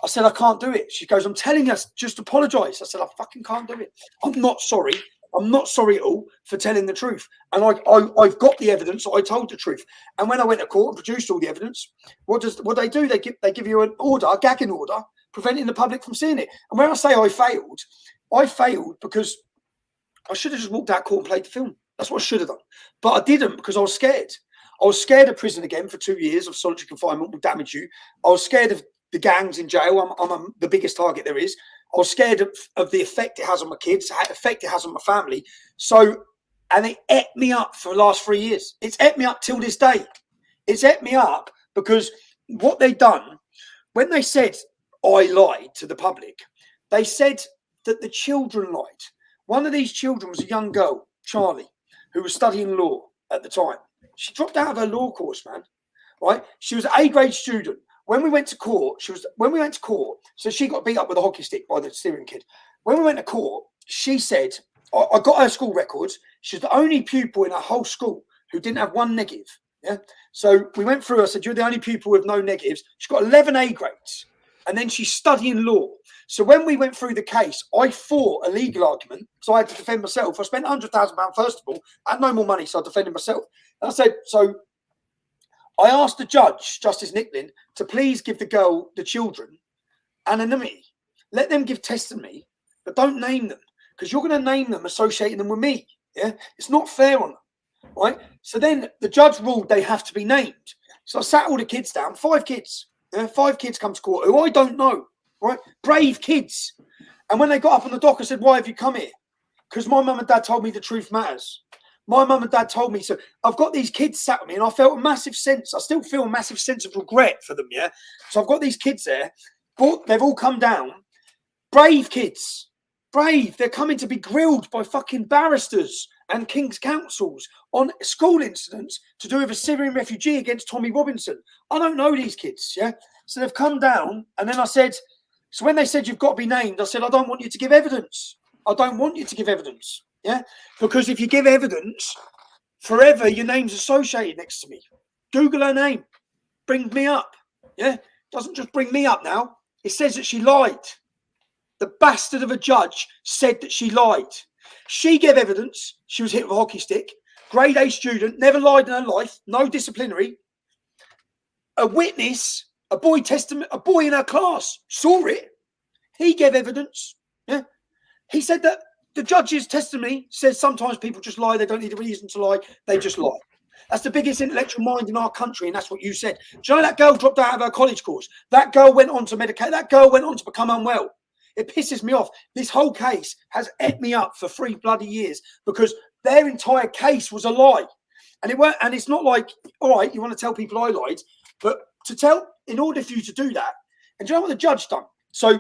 I said, I can't do it. She goes, I'm telling you, just apologise. I said, I fucking can't do it. I'm not sorry. I'm not sorry at all for telling the truth. And I've got the evidence. I told the truth. And when I went to court and produced all the evidence, what they do? They give you an order, a gagging order, preventing the public from seeing it. And when I say I failed because I should have just walked out of court and played the film. That's what I should have done. But I didn't because I was scared. I was scared of prison again for 2 years of solitary confinement will damage you. I was scared of the gangs in jail. I'm the biggest target there is. I was scared of the effect it has on my kids, the effect it has on my family. So, and it ate me up for the last 3 years. It's ate me up till this day. It's ate me up because what they done, when they said I lied to the public, they said that the children lied. One of these children was a young girl, Charlie, who was studying law at the time. She dropped out of her law course, man. Right? She was an A-grade student. When we went to court, so she got beat up with a hockey stick by the Syrian kid. When we went to court, she said, I got her school records. She's the only pupil in her whole school who didn't have one negative. Yeah. So we went through, I said, you're the only pupil with no negatives. She's got 11 A grades. And then she's studying law. So when we went through the case, I fought a legal argument. So I had to defend myself. I spent £100,000 first of all. I had no more money, so I defended myself. And I said, so I asked the judge, Justice Nicklin, to please give the children anonymity. Let them give testimony, but don't name them because you're going to name them, associating them with me. Yeah, it's not fair on them, right? So then the judge ruled they have to be named. So I sat all the kids down, 5 kids. Yeah, 5 kids come to court who I don't know, right? Brave kids. And when they got up on the dock, I said, why have you come here? Because my mum and dad told me the truth matters. My mum and dad told me. So I've got these kids sat with me and I felt a massive sense. I still feel a massive sense of regret for them, yeah? So I've got these kids there. But they've all come down. Brave kids. Brave. They're coming to be grilled by fucking barristers and King's counsels on school incidents to do with a Syrian refugee against Tommy Robinson. I don't know these kids, yeah? So they've come down and then I said, so when they said you've got to be named, I said, I don't want you to give evidence. I don't want you to give evidence. Yeah, because if you give evidence, forever your name's associated next to me. Google her name, bring me up. Yeah, doesn't just bring me up now. It says that she lied. The bastard of a judge said that she lied. She gave evidence. She was hit with a hockey stick. Grade A student, never lied in her life. No disciplinary. A witness, a boy in her class saw it. He gave evidence. Yeah, he said that the judge's testimony says sometimes people just lie. They don't need a reason to lie. They just lie. That's the biggest intellectual mind in our country, and that's what you said. Do you know that girl dropped out of her college course? That girl went on to medicate. That girl went on to become unwell. It pisses me off. This whole case has ate me up for 3 bloody years because their entire case was a lie. And it's not like, all right, you want to tell people I lied, but in order for you to do that, and do you know what the judge done? So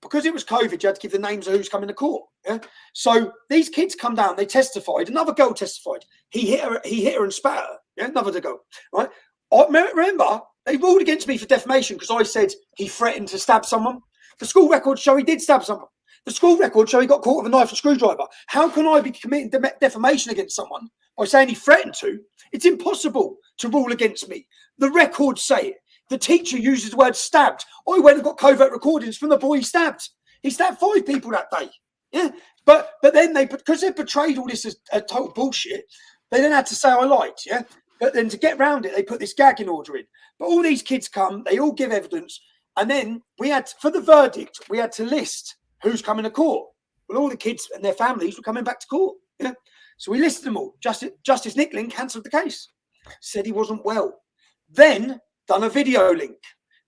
because it was COVID, you had to give the names of who's coming to court. Yeah. So these kids come down, they testified. Another girl testified. He hit her and spat at her. Yeah, another girl. Right. I remember they ruled against me for defamation because I said he threatened to stab someone. The school records show he did stab someone. The school records show he got caught with a knife and screwdriver. How can I be committing defamation against someone by saying he threatened to? It's impossible to rule against me. The records say it. The teacher uses the word stabbed. I went and got covert recordings from the boy he stabbed. He stabbed 5 people that day. Yeah, but then because they portrayed all this as a total bullshit, they then had to say I lied. Yeah, but then to get around it, they put this gagging order in. But all these kids come, they all give evidence. And then for the verdict, we had to list who's coming to court. Well, all the kids and their families were coming back to court. Yeah. So we listed them all. Justice Nickling cancelled the case. Said he wasn't well. Then done a video link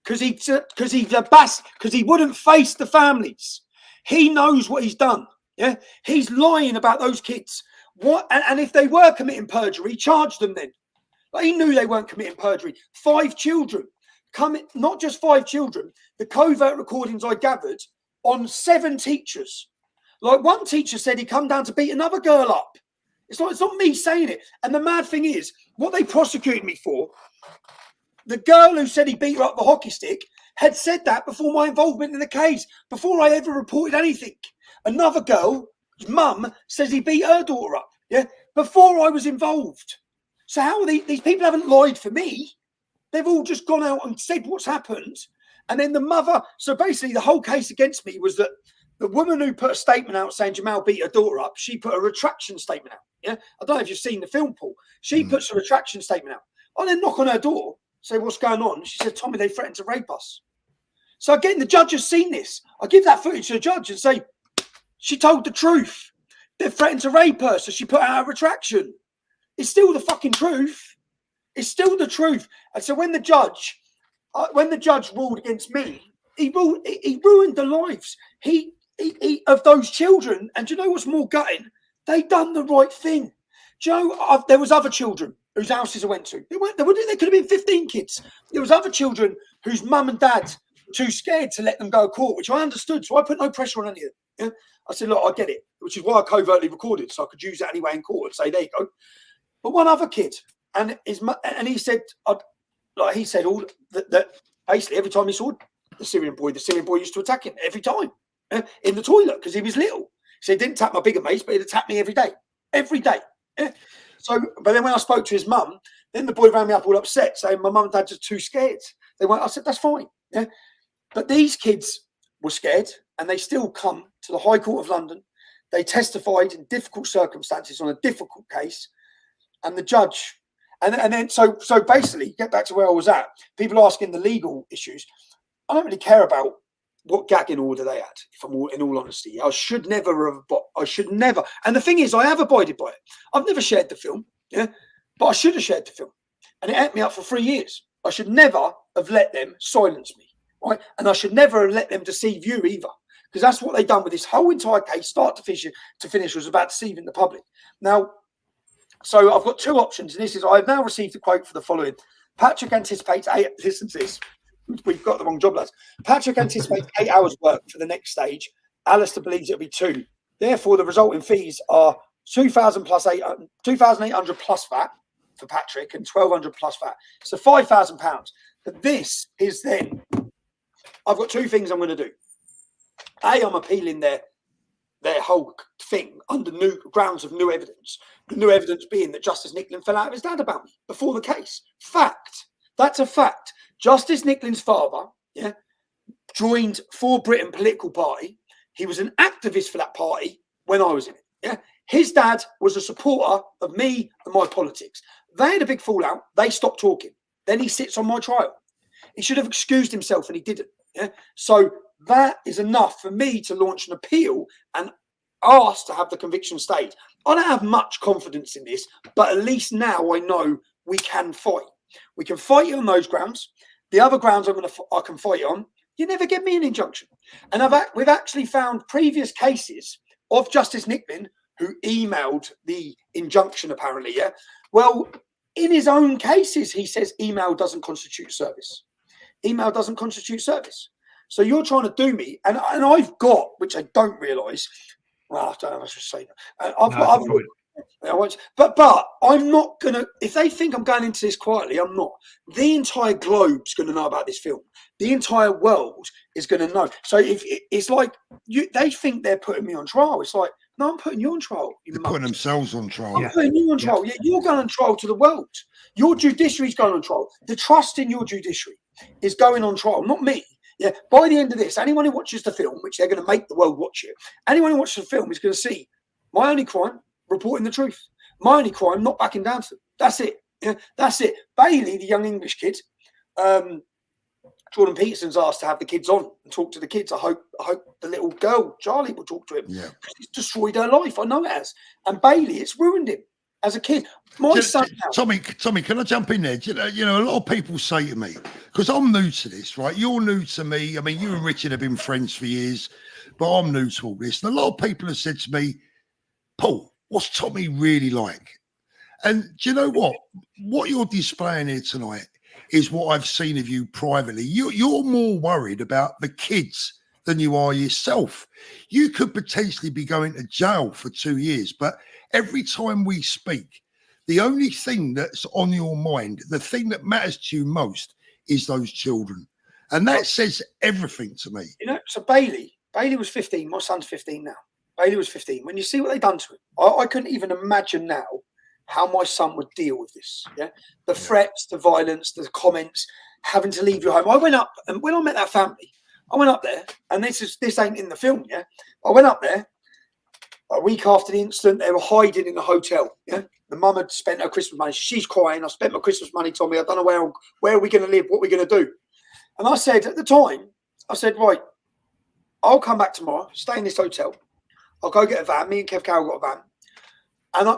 because he wouldn't face the families. He knows what he's done. Yeah. He's lying about those kids. And if they were committing perjury, charged them then. Like, he knew they weren't committing perjury. 5 children. Not just 5 children, the covert recordings I gathered on 7 teachers. Like, one teacher said he come down to beat another girl up. It's not me saying it. And the mad thing is, what they prosecuted me for, the girl who said he beat her up with a hockey stick had said that before my involvement in the case, before I ever reported anything. Another girl's mum says he beat her daughter up, yeah, before I was involved. So how are these people haven't lied for me? They've all just gone out and said what's happened. And then the mother, so basically the whole case against me was that the woman who put a statement out saying Jamal beat her daughter up, she put a retraction statement out. Yeah. I don't know if you've seen the film, Paul. She puts a retraction statement out. I then knock on her door, say, what's going on? She said, Tommy, they threatened to rape us. So again, the judge has seen this. I give that footage to the judge and say, she told the truth. They threatened to rape her, so she put out a retraction. It's still the fucking truth. It's still the truth. And so when the judge ruled against me, he ruined the lives of those children. And do you know what's more gutting? They done the right thing. Do you know, there was other children whose houses I went to. There could have been 15 kids. There was other children whose mum and dad were too scared to let them go to court, which I understood. So I put no pressure on any of them. Yeah? I said, look, I get it, which is why I covertly recorded, so I could use that anyway in court and say, there you go. But one other kid, and he said, all that basically every time he saw the Syrian boy used to attack him every time in the toilet because he was little. So he didn't tap my bigger mates, but he'd attack me every day. Yeah. So, but then when I spoke to his mum, then the boy rang me up all upset, saying my mum and dad are too scared. I said, that's fine. Yeah. But these kids were scared, and they still come to the High Court of London. They testified in difficult circumstances on a difficult case, and the judge. And then so basically, get back to where I was at. People asking the legal issues. I don't really care about what gagging order they had, if I'm in all honesty. I should never have. And the thing is, I have abided by it. I've never shared the film, yeah, but I should have shared the film. And it ate me up for 3 years. I should never have let them silence me, right? And I should never have let them deceive you either. Because that's what they've done with this whole entire case, start to finish, was about deceiving the public. Now, so I've got 2 options, and this is, I've now received a quote for the following. Patrick anticipates 8, listen to this, we've got the wrong job, lads. Patrick anticipates 8 hours work for the next stage. Alistair believes it'll be 2. Therefore, the resulting fees are 2,800 plus VAT for Patrick and 1,200 plus VAT. So £5,000. But this is then, I've got 2 things I'm going to do. A, I'm appealing their their whole thing under new grounds of new evidence. The new evidence being that Justice Nicklin fell out of his dad about me before the case. Fact. That's a fact. Justice Nicklin's father, joined For Britain political party. He was an activist for that party when I was in it. Yeah. His dad was a supporter of me and my politics. They had a big fallout. They stopped talking. Then he sits on my trial. He should have excused himself and he didn't. Yeah. So that is enough for me to launch an appeal and ask to have the conviction stayed. I don't have much confidence in this, but at least now I know we can fight. We can fight you on those grounds. The other grounds I can fight you on, you never give me an injunction. And we've actually found previous cases of Justice Nicklin who emailed the injunction, apparently. Yeah. Well, in his own cases, he says email doesn't constitute service. Email doesn't constitute service. So you're trying to do me, and I've got, which I don't realise. Well, I don't know if I should say that. But I'm not gonna. If they think I'm going into this quietly, I'm not. The entire globe's going to know about this film. The entire world is going to know. So if it's like they think they're putting me on trial. It's like, no, I'm putting you on trial. They're putting themselves on trial. I'm putting you on trial. Yeah, you're going on trial to the world. Your judiciary's going on trial. The trust in your judiciary is going on trial, not me. Yeah. By the end of this, anyone who watches the film, which they're going to make the world watch it, anyone who watches the film is going to see my only crime, reporting the truth. My only crime, not backing down to them. That's it. Yeah, that's it. Bailey, the young English kid, Jordan Peterson's asked to have the kids on and talk to the kids. I hope the little girl, Charlie, will talk to him. Yeah. It's destroyed her life. I know it has. And Bailey, it's ruined him as a kid. My son now. Tommy, can I jump in there? You know, a lot of people say to me, because I'm new to this, right? You're new to me. I mean, you and Richard have been friends for years, but I'm new to all this. And a lot of people have said to me, Paul, what's Tommy really like? And do you know what? What you're displaying here tonight is what I've seen of you privately. You're more worried about the kids than you are yourself. You could potentially be going to jail for 2 years, but every time we speak, the only thing that's on your mind, the thing that matters to you most, is those children. And that says everything to me. You know, so Bailey was 15. My son's 15 now. Bailey was 15. When you see what they've done to him, I couldn't even imagine now how my son would deal with this. Yeah, the threats, the violence, the comments, having to leave your home. I went up, and when I met that family, I went up there, and this ain't in the film. Yeah, I went up there a week after the incident. They were hiding in the hotel. Yeah, the mum had spent her Christmas money. She's crying. I spent my Christmas money, Tommy. I don't know where are we going to live? What are we going to do? And I said at the time, right, I'll come back tomorrow. Stay in this hotel. I'll go get a van. Me and Kev Carroll got a van.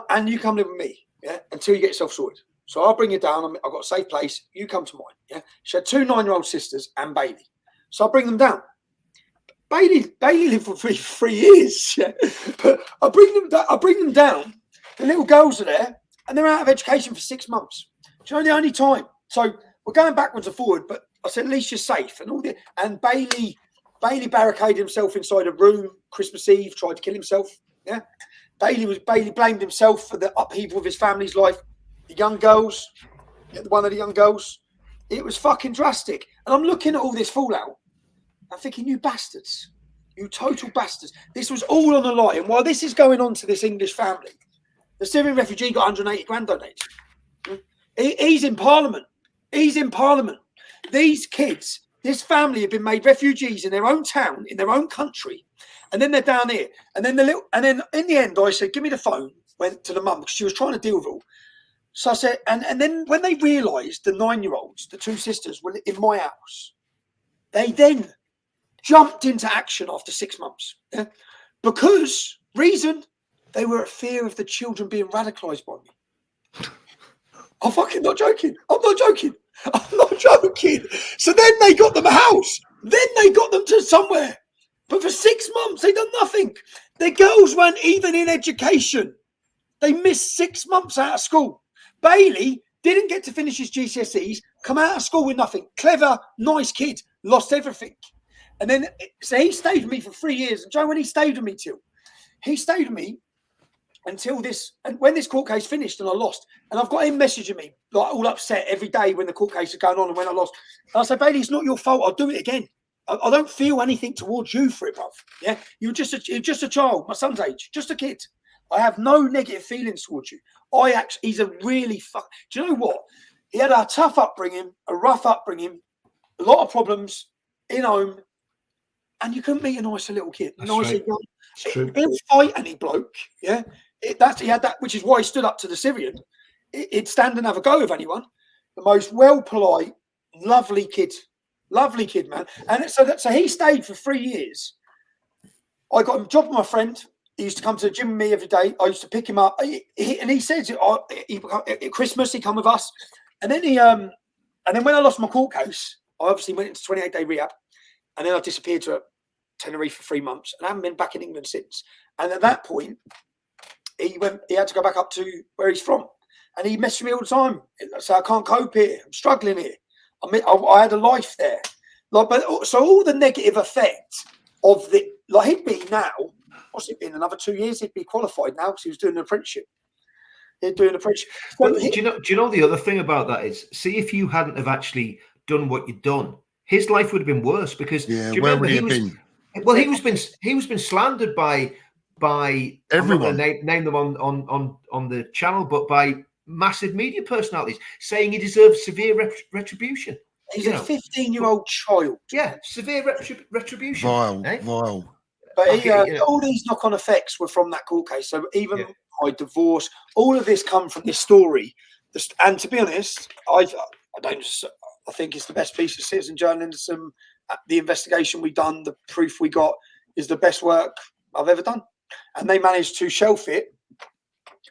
And you come live with me, yeah, until you get yourself sorted. So I'll bring you down. I've got a safe place. You come to mine, yeah. She had 2 9-year-old sisters and Bailey. So I'll bring them down. Bailey lived for three years, yeah. But I bring them down. The little girls are there, and they're out of education for 6 months. Do you know the only time? So we're going backwards and forward, but I said at least you're safe. And Bailey barricaded himself inside a room Christmas Eve, tried to kill himself. Yeah. Bailey blamed himself for the upheaval of his family's life. The young girls, one of the young girls, it was fucking drastic. And I'm looking at all this fallout. I'm thinking, you bastards, you total bastards. This was all on a lie. And while this is going on to this English family, the Syrian refugee got 180 grand donated. He's in Parliament. These kids, this family have been made refugees in their own town, in their own country. And then they're down here. And then in the end, I said, give me the phone. Went to the mum because she was trying to deal with it all. So I said, and then when they realised the 9-year-olds, the 2 sisters, were in my house, they then jumped into action after 6 months. Yeah? Because, reason, they were at fear of the children being radicalised by me. I'm fucking not joking. I'm not joking. So then they got them a house. Then they got them to somewhere. But for 6 months, they done nothing. Their girls weren't even in education. They missed 6 months out of school. Bailey didn't get to finish his GCSEs, come out of school with nothing. Clever, nice kid, lost everything. And then, so he stayed with me for 3 years. And Joe, when he stayed with me he stayed with me until this, and when this court case finished and I lost, and I've got him messaging me, like all upset every day when the court case is going on and when I lost. And I said, Bailey, it's not your fault. I'll do it again. I don't feel anything towards you for it, bruv. Yeah, you're just a child, my son's age, just a kid. I have no negative feelings towards you. He's a really do you know what? He had a tough upbringing, a rough upbringing, a lot of problems in home, and you couldn't meet a nicer little kid. That's right. It's true. He'll fight any bloke. Yeah, he had that, which is why he stood up to the Syrian. He'd stand and have a go with anyone. The most polite, lovely kid, man. And so he stayed for 3 years. I got him a job with my friend. He used to come to the gym with me every day. I used to pick him up. And he said, at Christmas, he come with us. And then and then when I lost my court case, I obviously went into 28-day rehab. And then I disappeared to Tenerife for 3 months. And I haven't been back in England since. And at that point, he had to go back up to where he's from. And he messaged me all the time. So I can't cope here. I'm struggling here. I had a life there. So all the negative effect of he'd be now, what's it been, another 2 years? He'd be qualified now because he was doing an apprenticeship. He'd do an apprenticeship. Well, do you know the other thing about that is, see, if you hadn't have actually done what you'd done, his life would have been worse because where would he have been? Well, he was been slandered by everyone. I'm not going to name them on the channel, but by massive media personalities saying he deserves severe retribution. He's a 15-year-old child. Yeah, severe retribution. Vile. But all these knock-on effects were from that court case. So even my divorce, all of this come from this story. And to be honest, I think it's the best piece of citizen journalism. The investigation we done, the proof we got, is the best work I've ever done. And they managed to shelf it,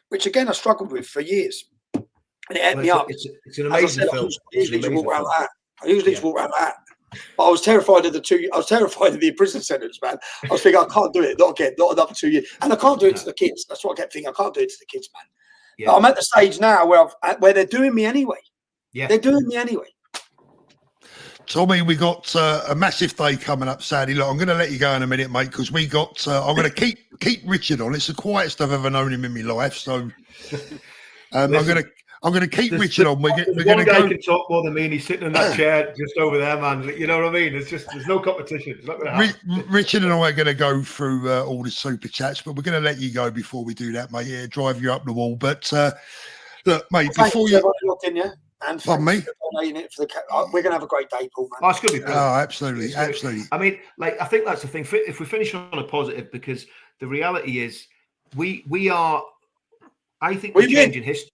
which again I struggled with for years, and it ate me up. It's an amazing film. I usually just walk around like that. But I was terrified of the prison sentence, man. I was thinking, I can't do it, not again, not another 2 years, and I can't do it to the kids. That's what I kept thinking. I can't do it to the kids, man. Yeah. But I'm at the stage now where they're doing me anyway. Yeah, they're doing me anyway. Tommy, we got a massive day coming up Saturday. Look, I'm going to let you go in a minute, mate, because we got. I'm going to keep Richard on. It's the quietest I've ever known him in my life. So I'm going to keep Richard on. We're going to go. Can talk more than me, and he's sitting in that chair just over there, man. You know what I mean? There's no competition. It's not going to happen. Richard and I are going to go through all the super chats, but we're going to let you go before we do that, mate. Yeah, drive you up the wall. But look, mate, before you. And for me, we're going to have a great day, Paul, man. Oh, it's going to be brilliant. Oh, absolutely. I mean, I think that's the thing. If we finish on a positive, because the reality is, we are. I think we're changing history.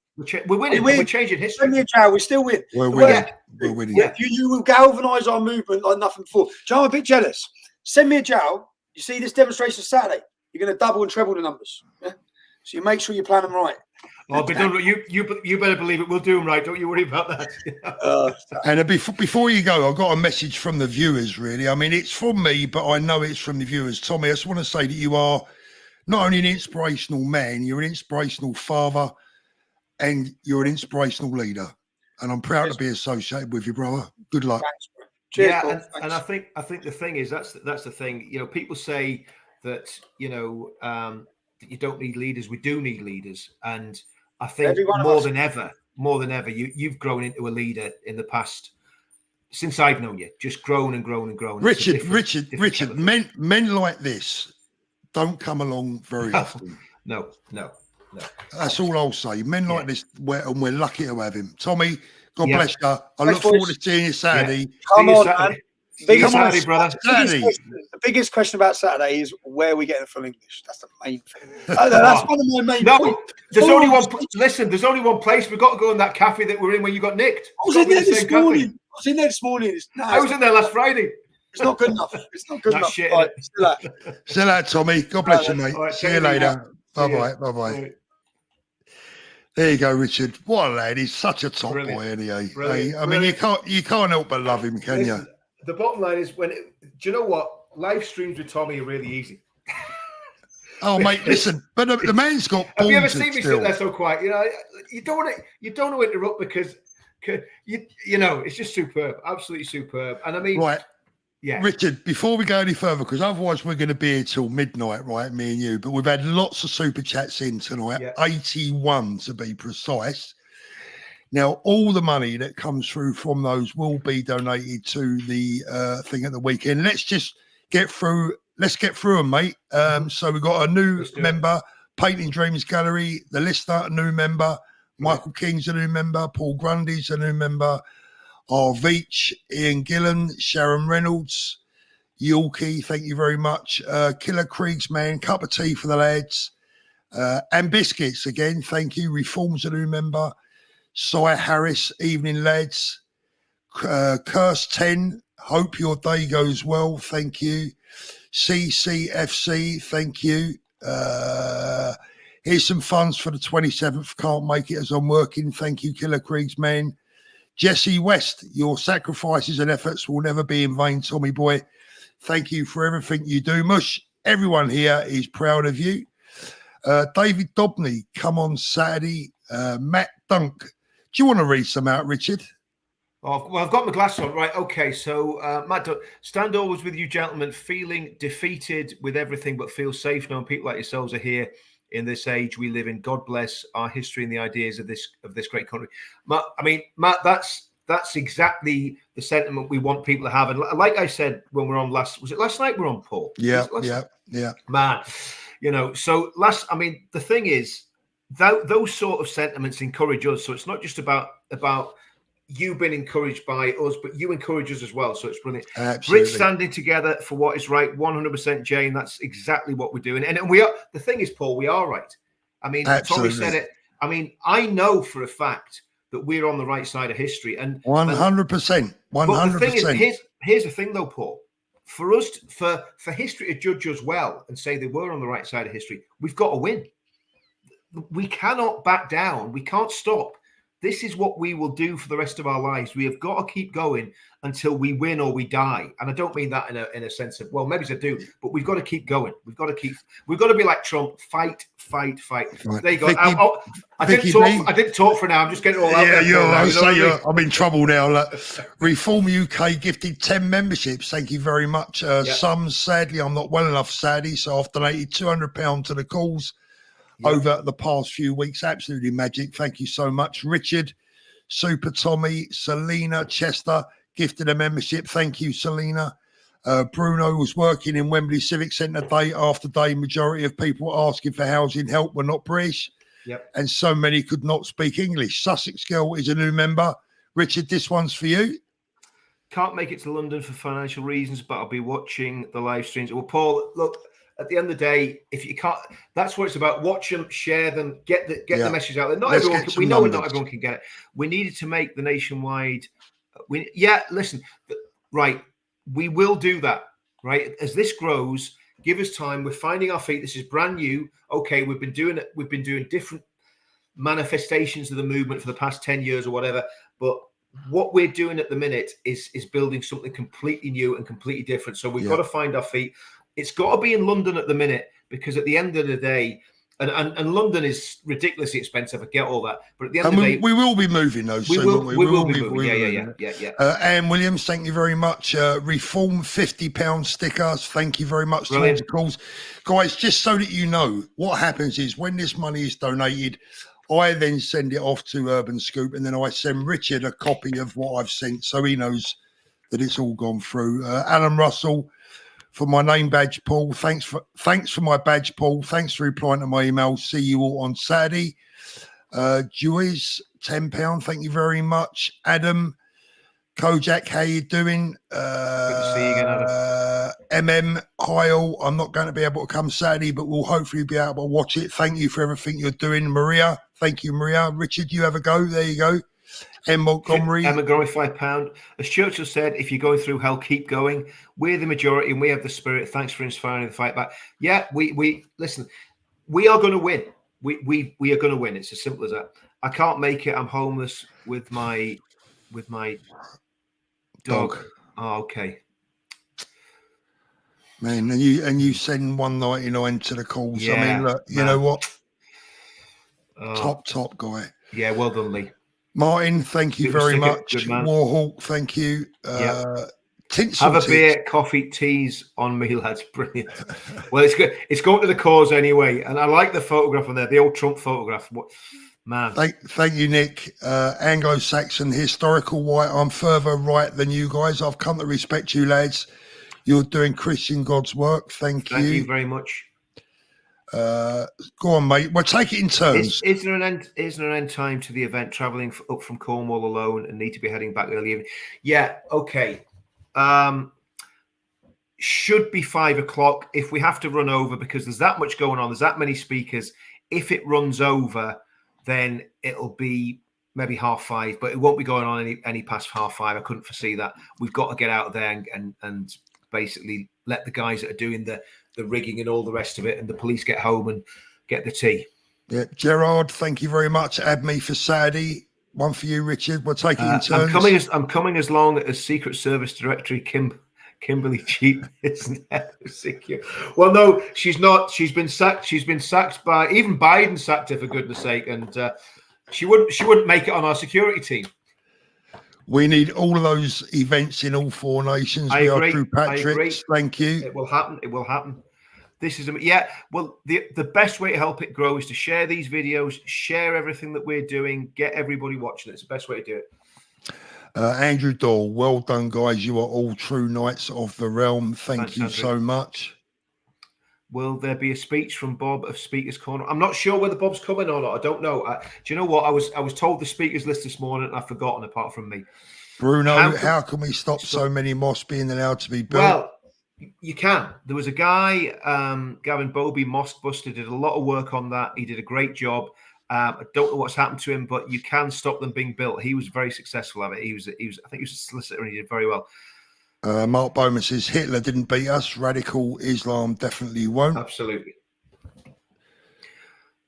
We're winning. We're changing history. We still win. We're winning. We're winning. Yeah. You will galvanise our movement like nothing before. Joe, I'm a bit jealous. Send me a Joe. You see this demonstration Saturday. You're going to double and treble the numbers. Yeah? So you make sure you plan them right. Oh, but you better believe it. We'll do them right. Don't you worry about that. And before you go, I've got a message from the viewers, really. I mean, it's from me, but I know it's from the viewers. Tommy, I just want to say that you are not only an inspirational man, you're an inspirational father, and you're an inspirational leader. And I'm proud to be associated with you, brother. Good luck. Thanks, bro. Cheers, yeah, and I think the thing is that's the thing. You know, people say that that you don't need leaders. We do need leaders, and I think more than ever, you've grown into a leader in the past since I've known you. Just grown and grown and grown. Richard, men like this don't come along very often. No. That's all I'll say. Men like this, we're lucky to have him. Tommy, God bless you. I look forward to seeing you Saturday. Come on, man. Saturday, brother. The biggest question about Saturday is where we get the full English. That's the main thing. That's one of my main points. There's only one. Listen, there's only one place. We've got to go in that cafe that we're in when you got nicked. I was in there this morning. I was in there last Friday. It's not good enough. It's not good enough. Shit, right, still out, Tommy. God bless you, mate. Right, see you later. Bye bye. There you go, Richard. What a lad! He's such a top boy, isn't he? Hey, I mean, you can't help but love him, can you? The bottom line is, do you know what? Live streams with Tommy are really easy. Oh, mate, listen, but the man's got. Have you ever seen me sit there so quiet? You know, you don't want to interrupt because it's just superb, absolutely superb. And I mean, right, yeah, Richard. Before we go any further, because otherwise we're going to be here till midnight, right? Me and you. But we've had lots of super chats in tonight, 81 to be precise. Now, all the money that comes through from those will be donated to the thing at the weekend. Let's just get through. Let's get through them, mate. So we've got a new member, Painting Dreams Gallery, the Lister, a new member, Michael King's a new member, Paul Grundy's a new member, Veach, Ian Gillen, Sharon Reynolds, Yorkie, thank you very much. Killer Kriegs, man, cup of tea for the lads. And Biscuits again, thank you. Reform's a new member. Cy Harris, evening lads. Curse 10, hope your day goes well, thank you. CCFC, thank you. Here's some funds for the 27th, can't make it as I'm working, thank you, Killer Kriegs, man. Jesse West, your sacrifices and efforts will never be in vain, Tommy boy. Thank you for everything you do, Mush. Everyone here is proud of you. David Dobney, come on Saturday. Matt Dunk. Do you want to read some out, Richard? Oh, well, I've got my glasses on. Right, okay. So, Matt Dunk, stand always with you, gentlemen, feeling defeated with everything, but feel safe knowing people like yourselves are here in this age we live in. God bless our history and the ideas of this great country. Matt, that's exactly the sentiment we want people to have. And like I said when we're on last night we're on, Paul? Yeah. Man, so the thing is, those sort of sentiments encourage us. So it's not just about you being encouraged by us, but you encourage us as well. So it's brilliant. Absolutely. Rich standing together for what is right, 100%, Jane. That's exactly what we're doing. And we are. The thing is, Paul, we are right. I mean, absolutely. Tommy said it. I mean, I know for a fact that we're on the right side of history. And 100%. 100%. But the thing is, here's the thing, though, Paul. For us, for history to judge us well and say that we're on the right side of history, we've got to win. We cannot back down. We can't stop. This is what we will do for the rest of our lives. We have got to keep going until we win or we die. And I don't mean that in a sense of, well, maybe I do, but we've got to keep going. We've got to be like Trump, fight. Right. There you go. I didn't talk for now. I'm just getting it all out there. I'm in trouble now. Reform UK gifted 10 memberships. Thank you very much. Some, sadly, I'm not well enough, sadly, so I've donated £200 to the cause. Over the past few weeks. Absolutely magic. Thank you so much. Richard, Super Tommy, Selena, Chester gifted a membership. Thank you, Selena. Bruno was working in Wembley Civic Centre day after day. Majority of people asking for housing help were not British. And so many could not speak English. Sussex Girl is a new member. Richard, this one's for you. Can't make it to London for financial reasons, but I'll be watching the live streams. Well, Paul, look, at the end of the day, if you can't, that's what it's about. Watch them, share them, get the message out there. Not everyone. We know not everyone can get it. We needed to make the nationwide. Listen, right. We will do that. Right, as this grows, give us time. We're finding our feet. This is brand new. Okay, we've been doing it. We've been doing different manifestations of the movement for the past 10 years or whatever. But what we're doing at the minute is building something completely new and completely different. So we've got to find our feet. It's got to be in London at the minute, because at the end of the day, and London is ridiculously expensive. I get all that, but at the end of the day, we will be moving those. We will be moving. Yeah. Anne Williams, thank you very much. Reform £50 stickers. Thank you very much. Towards the calls, guys. Just so that you know, what happens is when this money is donated, I then send it off to Urban Scoop, and then I send Richard a copy of what I've sent, so he knows that it's all gone through. Alan Russell. For my name badge, Paul. Thanks for my badge, Paul. Thanks for replying to my email. See you all on Saturday. Joyce, £10. Thank you very much. Adam, Kojak, how you doing? Good to see you again, Adam. Hi all. I'm not going to be able to come Saturday, but we'll hopefully be able to watch it. Thank you for everything you're doing, Maria. Thank you, Maria. Richard, you have a go. There you go. Montgomery, £5. As Churchill said, if you're going through hell, keep going. We're the majority and we have the spirit. Thanks for inspiring the fight back. Yeah, we listen. We are going to win. We are going to win. It's as simple as that. I can't make it. I'm homeless with my dog. Oh, okay. Man, and you send $1.99 to the calls. Yeah, I mean, look, you know what? Top guy. Yeah, well done, Lee. Martin, thank you very much. Warhawk, thank you. Have a beer, coffee, teas on me, lads. Brilliant. Well, it's good. It's going to the cause anyway. And I like the photograph on there, the old Trump photograph. Man. Thank you, Nick. Anglo-Saxon historical white. I'm further right than you guys. I've come to respect you, lads. You're doing Christian God's work. Thank you. Thank you very much. Go on, mate. We'll take it in turns. Is there an end time to the event? Traveling up from Cornwall alone and need to be heading back early evening. Yeah. Okay. Should be 5 o'clock. If we have to run over because there's that much going on, there's that many speakers. If it runs over, then it'll be maybe 5:30, but it won't be going on any past 5:30. I couldn't foresee that. We've got to get out there and basically let the guys that are doing the rigging and all the rest of it and the police get home and get the tea. Yeah, Gerard, thank you very much. Add me for Saturday. One for you, Richard. We'll take it in turns. I'm coming as long as Secret Service Directory Kimberly Cheap isn't secure. Well, no, she's not. She's been sacked. She's been sacked by even Biden sacked her for goodness sake, and she wouldn't make it on our security team. We need all of those events in all 4 nations. I agree. Are true patriots. Thank you. It will happen. It will happen. This is well, the best way to help it grow is to share these videos, share everything that we're doing, get everybody watching it. It's the best way to do it. Andrew Doll, well done, guys. You are all true knights of the realm. Thank you so much. Will there be a speech from Bob of Speaker's Corner? I'm not sure whether Bob's coming or not. I don't know. Do you know what? I was told the speakers list this morning and I've forgotten apart from me. Bruno, how can we stop so many mosques being allowed to be built? Well, you can. There was a guy, Gavin Bobby, Mosque Buster, did a lot of work on that. He did a great job. I don't know what's happened to him, but you can stop them being built. He was very successful at it. I think he was a solicitor and he did very well. Mark Bowman says Hitler didn't beat us. Radical Islam definitely won't. Absolutely.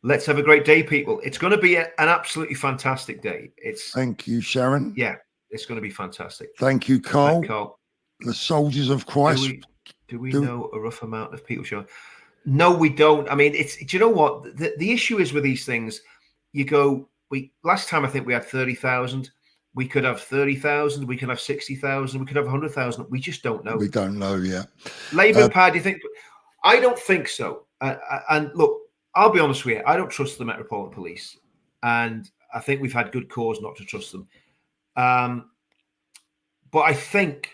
Let's have a great day, people. It's going to be an absolutely fantastic day. Thank you, Sharon. Yeah, it's going to be fantastic. Thank you, Carl. Carl. The soldiers of Christ. Do we know a rough amount of people showing? No, we don't. I mean, do you know what? The issue is with these things, last time I think we had 30,000. We could have 30,000. We could have 60,000. We could have 100,000. We just don't know. We don't know yet. Labour Party, do you think? I don't think so. And look, I'll be honest with you. I don't trust the Metropolitan Police. And I think we've had good cause not to trust them. But I think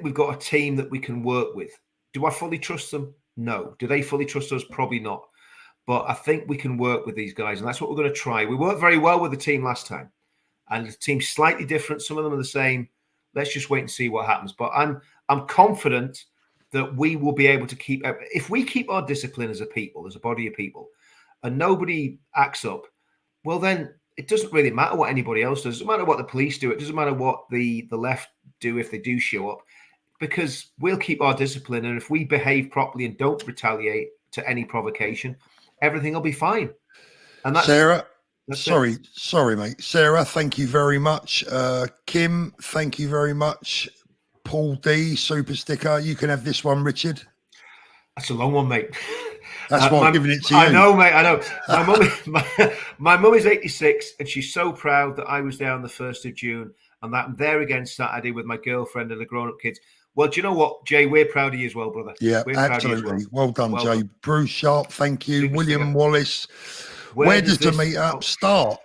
we've got a team that we can work with. Do I fully trust them? No. Do they fully trust us? Probably not. But I think we can work with these guys, and that's what we're going to try. We worked very well with the team last time, and the team's slightly different. Some of them are the same. Let's just wait and see what happens. But I'm confident that we will be able to keep. If we keep our discipline as a people, as a body of people, and nobody acts up, well, then it doesn't really matter what anybody else does. It doesn't matter what the police do. It doesn't matter what the left do if they do show up, because we'll keep our discipline. And if we behave properly and don't retaliate to any provocation, everything will be fine. And that's Sarah. Sorry, mate. Sarah, thank you very much. Kim, thank you very much. Paul D, super sticker. You can have this one, Richard. That's a long one, mate. That's why I'm giving it to you. I know, mate. I know. My mum is 86, and she's so proud that I was there on the 1st of June, and that I'm there again Saturday with my girlfriend and the grown-up kids. Well, do you know what, Jay? We're proud of you as well, brother. Yeah, absolutely. Well done, Jay. Bruce Sharp, thank you. William Wallace. Where does the meetup start?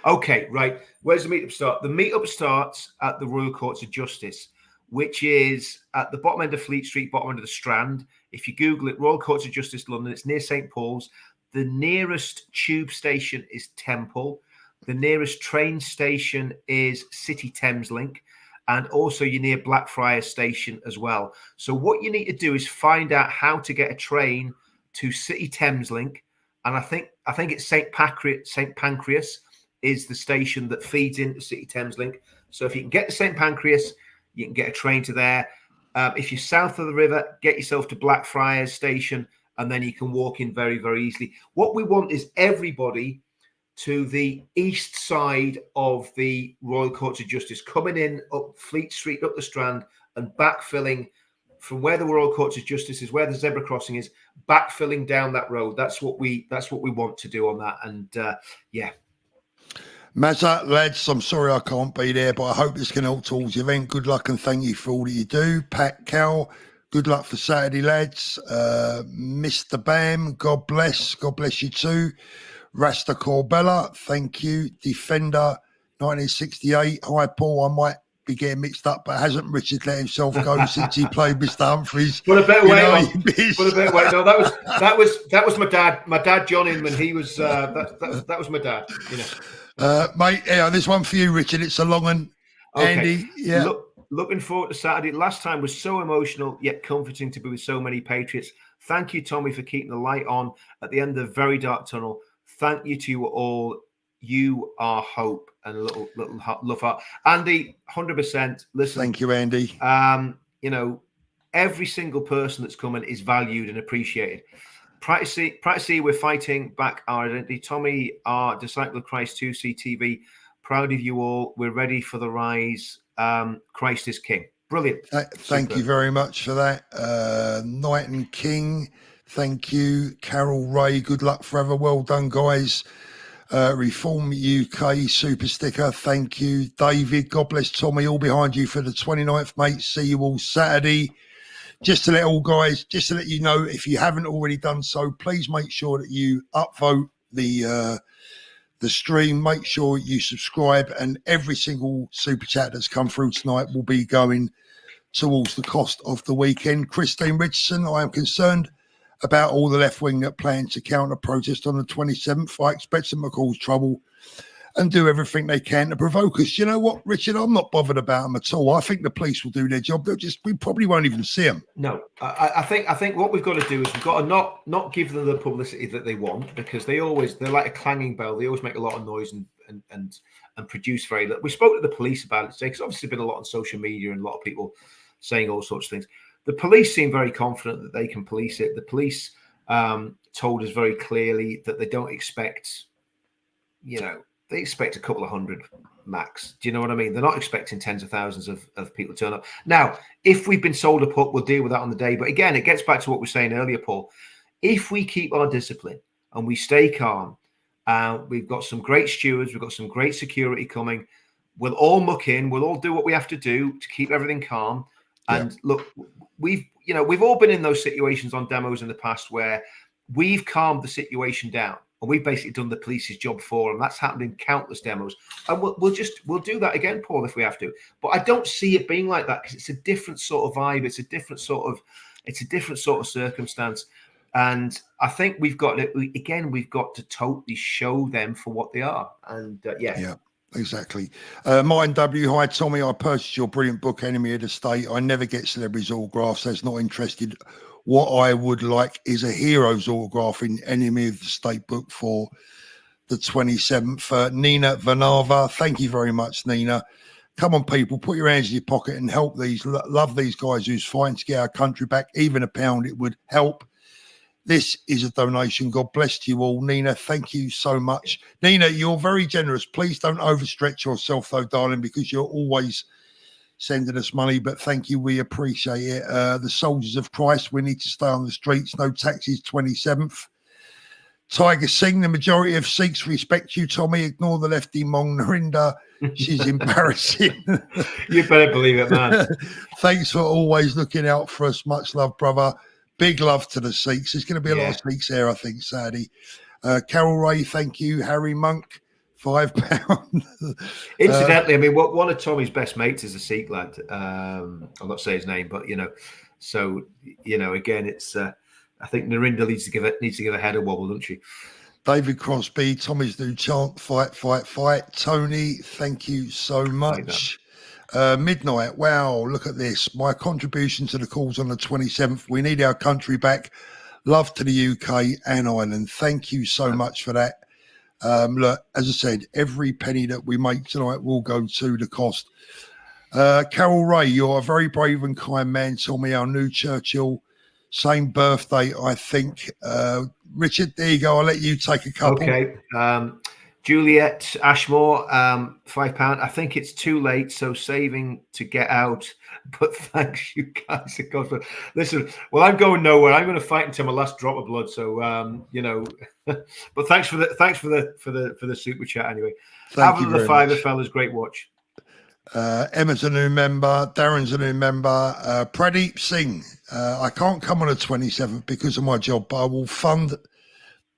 Okay, right. Where's the meetup start? The meetup starts at the Royal Courts of Justice, which is at the bottom end of Fleet Street, bottom end of the Strand. If you Google it, Royal Courts of Justice, London, it's near St. Paul's. The nearest tube station is Temple. The nearest train station is City Thameslink. And also you're near Blackfriars Station as well. So what you need to do is find out how to get a train to City Thameslink. And I think it's St. Pancras is the station that feeds into City Thameslink. So if you can get to St. Pancras, you can get a train to there. If you're south of the river, get yourself to Blackfriars Station, and then you can walk in very, very easily. What we want is everybody to the east side of the Royal Courts of Justice, coming in up Fleet Street, up the Strand, and backfilling from where the Royal Courts of Justice is, where the zebra crossing is, backfilling down that road. That's what we want to do on that. And yeah. Mazza, lads, I'm sorry I can't be there, but I hope this can help towards the event. Good luck and thank you for all that you do. Pat Cal, good luck for Saturday, lads. Mr. Bam, God bless. God bless you too. Rasta Corbella, thank you. Defender 1968. Hi, Paul. I might be getting mixed up, but hasn't Richard let himself go since he played Mr. Humphries? Put a bit of weight on. Bitch. Put a bit of weight. No, that was my dad. My dad, John Inman. He was that was my dad. You know, mate. Yeah, this one for you, Richard. It's a long one. Okay. Andy, yeah. Looking forward to Saturday. Last time was so emotional yet comforting to be with so many Patriots. Thank you, Tommy, for keeping the light on at the end of the very dark tunnel. Thank you to you all. You are hope and a little love heart. Andy, 100%. Listen. Thank you, Andy. You know, every single person that's coming is valued and appreciated. Practically, we're fighting back our identity. Tommy, our Disciple of Christ 2 CTV, proud of you all. We're ready for the rise. Christ is King. Brilliant. Thank you very much for that. Knight and King, thank you. Carol Ray, good luck forever. Well done, guys. Reform UK super sticker, thank you. David, God bless Tommy, all behind you for the 29th, mate. See you all Saturday. Just to let you know, if you haven't already done so, please make sure that you upvote the stream. Make sure you subscribe, and every single super chat that's come through tonight will be going towards the cost of the weekend. Christine Richardson, I am concerned about all the left wing that plan to counter protest on the 27th. I expect them to cause trouble and do everything they can to provoke us. You know what, Richard? I'm not bothered about them at all. I think the police will do their job. We probably won't even see them. No, I think what we've got to do is we've got to not give them the publicity that they want, because they're like a clanging bell. They always make a lot of noise and produce very little. We spoke to the police about it today, because obviously there's been a lot on social media and a lot of people saying all sorts of things. The police seem very confident that they can police it. The police told us very clearly that they don't expect, they expect a couple of hundred max. Do you know what I mean? They're not expecting tens of thousands of people to turn up. Now, if we've been sold a pup, we'll deal with that on the day. But again, it gets back to what we were saying earlier, Paul. If we keep our discipline and we stay calm, we've got some great stewards, we've got some great security coming. We'll all muck in. We'll all do what we have to do to keep everything calm. And look, we've all been in those situations on demos in the past where we've calmed the situation down, and we've basically done the police's job for them. That's happened in countless demos, and we'll do that again, Paul, if we have to. But I don't see it being like that, because it's a different sort of vibe. It's a different sort of circumstance, and I think we've got to totally show them for what they are. And yeah. Exactly. Martin W. Hi, Tommy. I purchased your brilliant book, Enemy of the State. I never get celebrities' autographs. That's not interested. What I would like is a hero's autograph in Enemy of the State book for the 27th. Nina Vanava. Thank you very much, Nina. Come on, people. Put your hands in your pocket and help love these guys who's fighting to get our country back. Even a pound, it would help. This is a donation. God bless you all. Nina, thank you so much. Nina, you're very generous. Please don't overstretch yourself, though, darling, because you're always sending us money. But thank you. We appreciate it. The Soldiers of Christ, we need to stay on the streets. No taxes, 27th. Tiger Singh, the majority of Sikhs respect you, Tommy. Ignore the lefty Mong Narinda. She's embarrassing. You better believe it, man. Thanks for always looking out for us. Much love, brother. Big love to the Sikhs. There's going to be a lot of Sikhs there, I think, Saturday. Carol Ray, thank you. Harry Monk, £5. Incidentally, I mean, one of Tommy's best mates is a Sikh lad. I'll not say his name, but so again, it's. I think Narinda needs to give a head a wobble, doesn't she? David Crosby, Tommy's new chant, fight, fight, fight. Tony, thank you so much. Midnight, wow, look at this. My contribution to the cause on the 27th. We need our country back. Love to the UK and Ireland. Thank you so much for that. Look, as I said, every penny that we make tonight will go to the cost. Carol Ray, you're a very brave and kind man. Tell me our new Churchill, same birthday, I think. Richard, there you go. I'll let you take a couple. Okay. Juliet Ashmore, £5. I think it's too late, so saving to get out. But thanks, you guys. Listen, well, I'm going nowhere. I'm going to fight until my last drop of blood. So but thanks for the super chat anyway. Thank you the very Fiver much. fellas, great watch. Emma's a new member. Darren's a new member. Pradeep Singh. I can't come on the 27th because of my job, but I will fund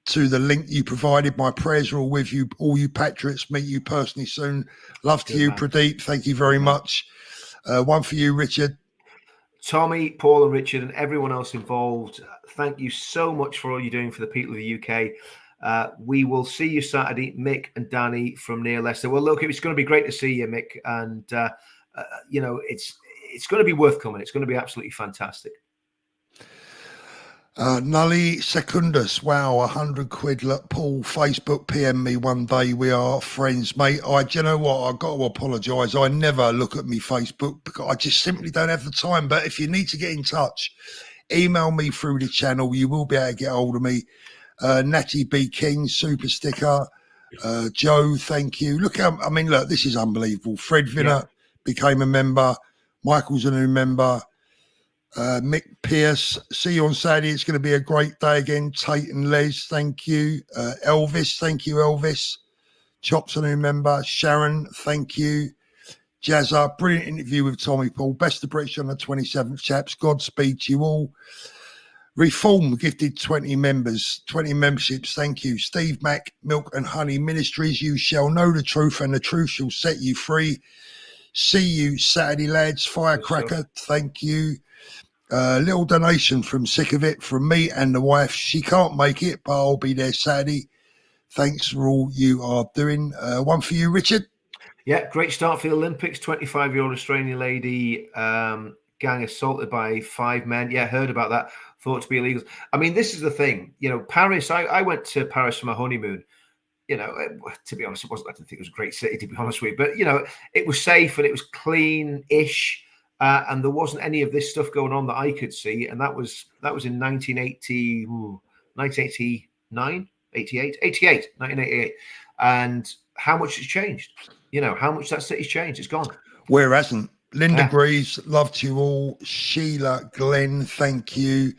to the link you provided. My prayers are all with you, all you patriots. Meet you personally soon. Love to Good you, man. Pradeep. Thank you very much. One for you, Richard. Tommy, Paul, and Richard, and everyone else involved, thank you so much for all you're doing for the people of the UK. We will see you Saturday, Mick and Danny from near Leicester. Well, look, it's going to be great to see you, Mick, and it's going to be worth coming. It's going to be absolutely fantastic. Nully Secundus, wow, 100 quid. Look, Paul, Facebook PM me one day. We are friends, mate. Do you know what? I've got to apologise. I never look at me Facebook because I just simply don't have the time. But if you need to get in touch, email me through the channel. You will be able to get hold of me. Natty B King, super sticker. Joe, thank you. Look, this is unbelievable. Fred Vinner became a member. Michael's a new member. Mick Pierce, see you on Saturday. It's going to be a great day again. Tate and Les, thank you. Elvis, thank you, Elvis. Chops, a new member. Sharon, thank you. Jazza, brilliant interview with Tommy Paul. Best of British on the 27th, chaps. Godspeed to you all. Reform gifted 20 members, 20 memberships. Thank you. Steve Mack, Milk and Honey Ministries. You shall know the truth, and the truth shall set you free. See you Saturday, lads. Firecracker, thank you. Little donation from Sick of It from me and the wife. She can't make it, but I'll be there Saturday. Thanks for all you are doing. One for you, Richard. Yeah, great start for the Olympics. 25-year-old Australian lady gang assaulted by 5 men. Yeah, heard about that. Thought to be illegal. I mean, this is the thing. Paris, I went to Paris for my honeymoon. To be honest, I didn't think it was a great city, to be honest with you. But, it was safe and it was clean-ish. And there wasn't any of this stuff going on that I could see. And that was in 1988. And how much has changed? How much that city's changed. It's gone. Where hasn't? Linda Greaves, love to you all. Sheila, Glenn, thank you.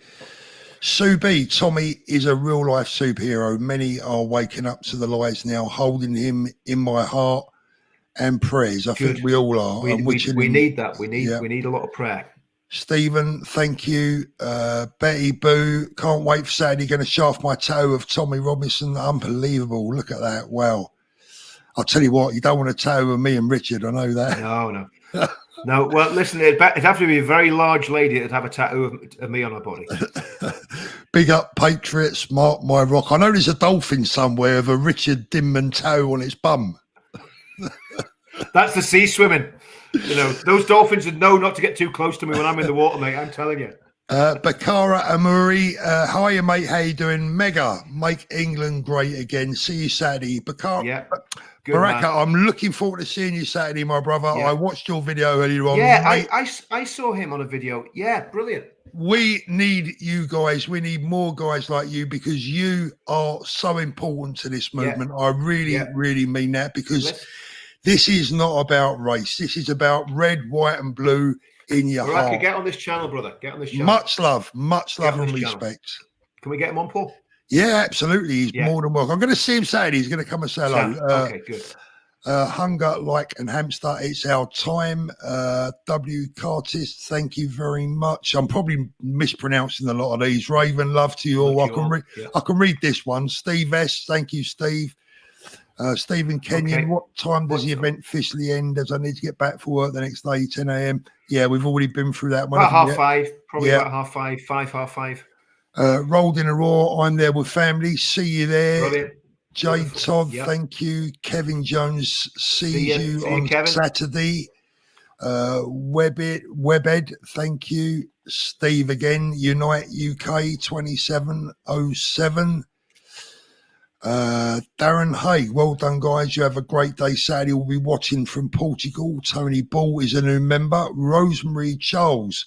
Sue B, Tommy is a real life superhero. Many are waking up to the lies now, holding him in my heart and prayers. I think we all are. We need that. We need a lot of prayer. Stephen, thank you. Betty Boo, can't wait for Saturday. Going to shaft my toe of Tommy Robinson. Unbelievable. Look at that. Wow. I'll tell you what, you don't want a toe of me and Richard. I know that. No. No, well, listen, it'd have to be a very large lady that'd have a tattoo of me on her body. Big up, Patriots, mark my rock. I know there's a dolphin somewhere with a Richard Dinman toe on its bum. That's the sea swimming. Those dolphins would know not to get too close to me when I'm in the water, mate. I'm telling you. Bakara Amuri, how are you, mate? How you doing? Mega, make England great again. See you Saturday. Bakara. Yeah. Baraka, I'm looking forward to seeing you Saturday, my brother. Yeah. I watched your video earlier on. Yeah, I saw him on a video. Yeah, brilliant. We need you guys. We need more guys like you because you are so important to this movement. Yeah. I really mean that because this is not about race. This is about red, white, and blue in your heart. Get on this channel, brother. Get on this channel. Much love and respect. Can we get him on, Paul? Yeah, absolutely. He's more than welcome. I'm going to see him Saturday. He's going to come and say hello. Okay, good. Hunger, like, and hamster. It's our time. W. Cartis, thank you very much. I'm probably mispronouncing a lot of these. Raven, love to you all. I can read this one. Steve S. Thank you, Steve. Stephen Kenyon, okay. What time does the event officially end? As I need to get back for work the next day, 10 a.m. Yeah, we've already been through that one. About 5:30. Probably about 5:30. 5:30. Rolled in a Raw. I'm there with family. See you there. Brilliant. Jay Todd, thank you. Kevin Jones, see you on Saturday. Webed, thank you. Steve again. Unite UK 2707. Darren Hay, well done, guys. You have a great day Saturday. We'll be watching from Portugal. Tony Ball is a new member. Rosemary Charles,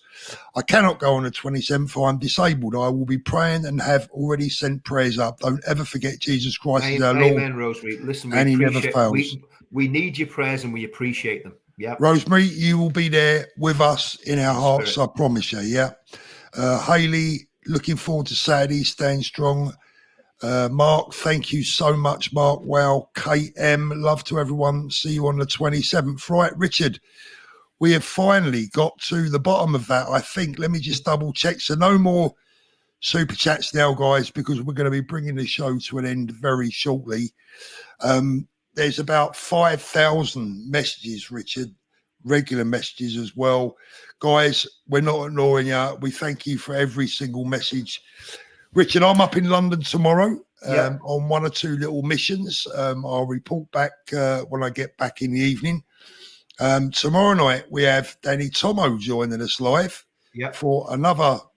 I cannot go on the 27th. I'm disabled. I will be praying and have already sent prayers up. Don't ever forget Jesus Christ is our Lord. Amen, Rosemary. Listen, and he never fails. We need your prayers and we appreciate them. Yeah, Rosemary, you will be there with us in our hearts. I promise you. Yeah. Hayley, looking forward to Saturday. Stand strong. Mark, thank you so much, Mark. Wow. KM, love to everyone. See you on the 27th. Right, Richard, we have finally got to the bottom of that, I think. Let me just double check. So no more super chats now, guys, because we're going to be bringing the show to an end very shortly. There's about 5,000 messages, Richard, regular messages as well. Guys, we're not ignoring you. We thank you for every single message. Richard, I'm up in London tomorrow on 1 or 2 little missions. I'll report back when I get back in the evening. Tomorrow night, we have Danny Tomo joining us live for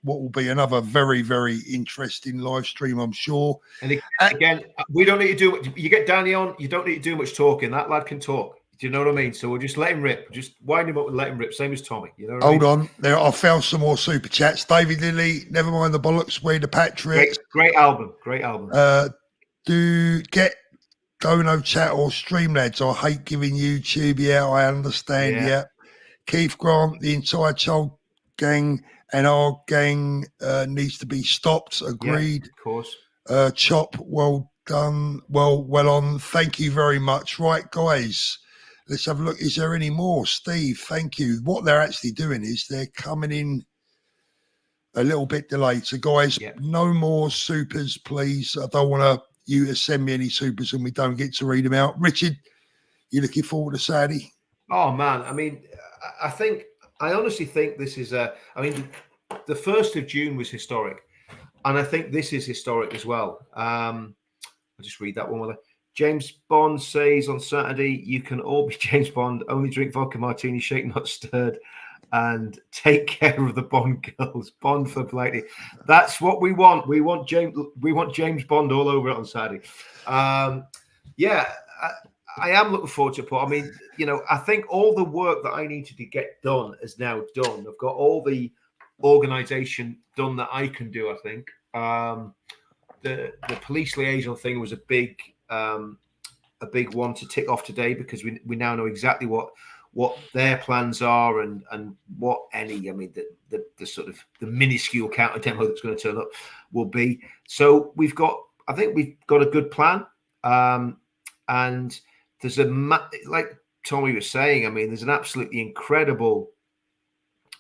what will be another very, very interesting live stream, I'm sure. And again, we don't need to do – you get Danny on, you don't need to do much talking. That lad can talk. Do you know what I mean? So we'll just let him rip. Just wind him up and let him rip. Same as Tommy. You know what Hold on. There, I found some more super chats. David Lilly, Never Mind the Bollocks, We the Patriots. Great album. Great album. Do get Dono Chat or Streamlads. I hate giving YouTube out. I understand. Yeah. Keith Grant, the entire child gang and our gang needs to be stopped. Agreed. Yeah, of course. Chop, well done. Well on. Thank you very much. Right, guys. Let's have a look. Is there any more? Steve, thank you. What they're actually doing is they're coming in a little bit delayed. So, guys, no more supers, please. I don't want you to send me any supers and we don't get to read them out. Richard, you looking forward to Saturday? Oh, man. I mean, I honestly think this is the 1st of June was historic. And I think this is historic as well. I'll just read that one. James Bond says on Saturday, you can all be James Bond, only drink vodka martini, shake not stirred, and take care of the Bond girls. Bond for politely. That's what we want. We want James Bond all over it on Saturday. I am looking forward to it, Paul. I mean, I think all the work that I needed to get done is now done. I've got all the organisation done that I can do, I think. The police liaison thing was a big one to tick off today, because we now know exactly what their plans are and what the sort of the minuscule counter demo that's going to turn up will be. So I think we've got a good plan, and there's like Tommy was saying, I mean, there's an absolutely incredible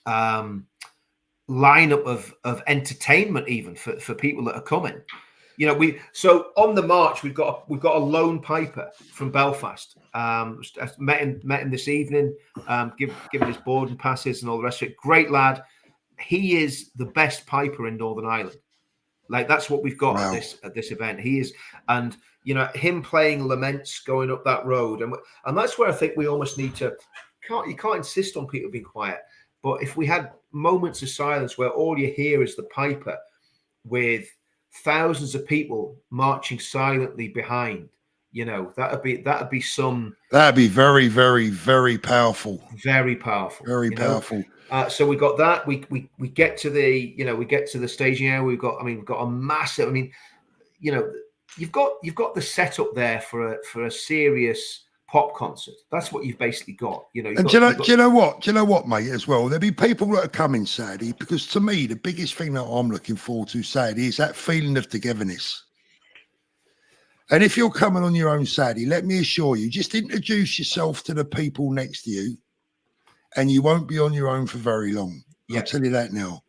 lineup of entertainment even for people that are coming. So on the march we've got a lone piper from Belfast. Met him this evening, given his boarding passes and all the rest of it. Great lad. He is the best piper in Northern Ireland. Like, that's what we've got at this event. He is, and him playing laments going up that road, and that's where I think we almost need to. You can't insist on people being quiet, but if we had moments of silence where all you hear is the piper with thousands of people marching silently behind, that'd be very, very, very powerful. Very powerful. Very powerful. So we got that. We get to the staging area. We've got a massive. You've got the setup there for a serious pop concert. That's what you've basically got. Do you know what, mate? As well, there'll be people that are coming Saturday, because to me, the biggest thing that I'm looking forward to Saturday is that feeling of togetherness. And if you're coming on your own Saturday, let me assure you, just introduce yourself to the people next to you, and you won't be on your own for very long. I'll tell you that now.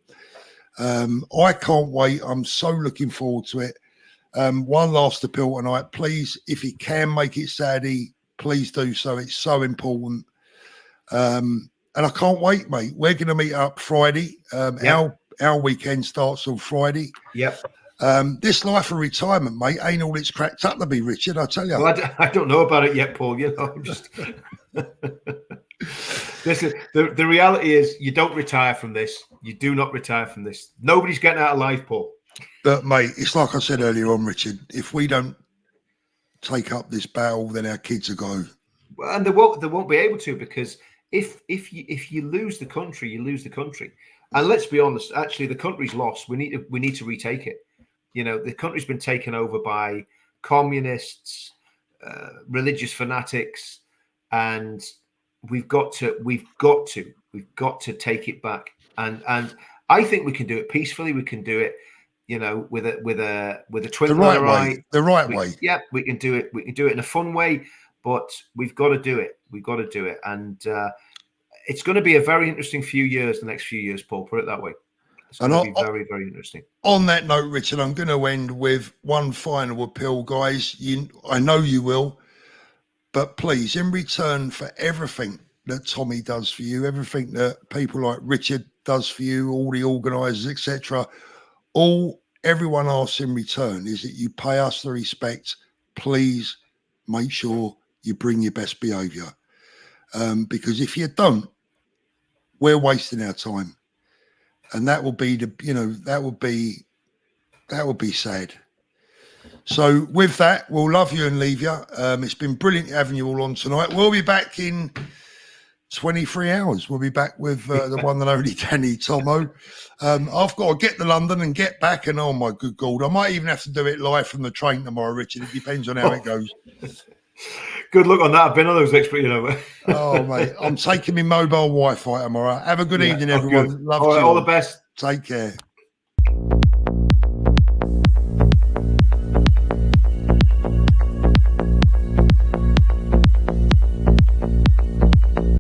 I can't wait. I'm so looking forward to it. One last appeal tonight, please, if you can make it Saturday, please do so. It's so important. And I can't wait, mate. We're going to meet up Friday. Our weekend starts on Friday. Yep. This life of retirement, mate, ain't all it's cracked up to be, Richard, I tell you. Well, I don't know about it yet, Paul. I'm just... Listen, the reality is you don't retire from this. You do not retire from this. Nobody's getting out alive, Paul. But, mate, it's like I said earlier on, Richard, if we don't take up this battle, then our kids will go. Well, and they won't be able to, because if you lose the country, you lose the country. And let's be honest, actually, the country's lost. We need to retake it. The country's been taken over by communists, religious fanatics, and we've got to take it back. And I think we can do it peacefully. We can do it, with a twinkle in our eye. The right way. Yeah, we can do it. We can do it in a fun way, but we've got to do it. We've got to do it. And it's going to be a very interesting few years, the next few years, Paul, put it that way. It's going to be very, very interesting. On that note, Richard, I'm going to end with one final appeal, guys. I know you will, but please, in return for everything that Tommy does for you, everything that people like Richard does for you, all the organisers, etc., everyone asks in return is that you pay us the respect. Please make sure you bring your best behaviour, because if you don't, we're wasting our time, and that will be that would be sad. So with that, we'll love you and leave you. It's been brilliant having you all on tonight. We'll be back in 23 hours. We'll be back with the one and only Danny Tomo. I've got to get to London and get back, and oh my good God, I might even have to do it live from the train tomorrow, Richard. It depends on how it goes. Good luck on that. I've been on those experts, Oh, mate, I'm taking my mobile Wi-Fi tomorrow. Have a good evening, everyone. Good. Love all you. all the best. Take care.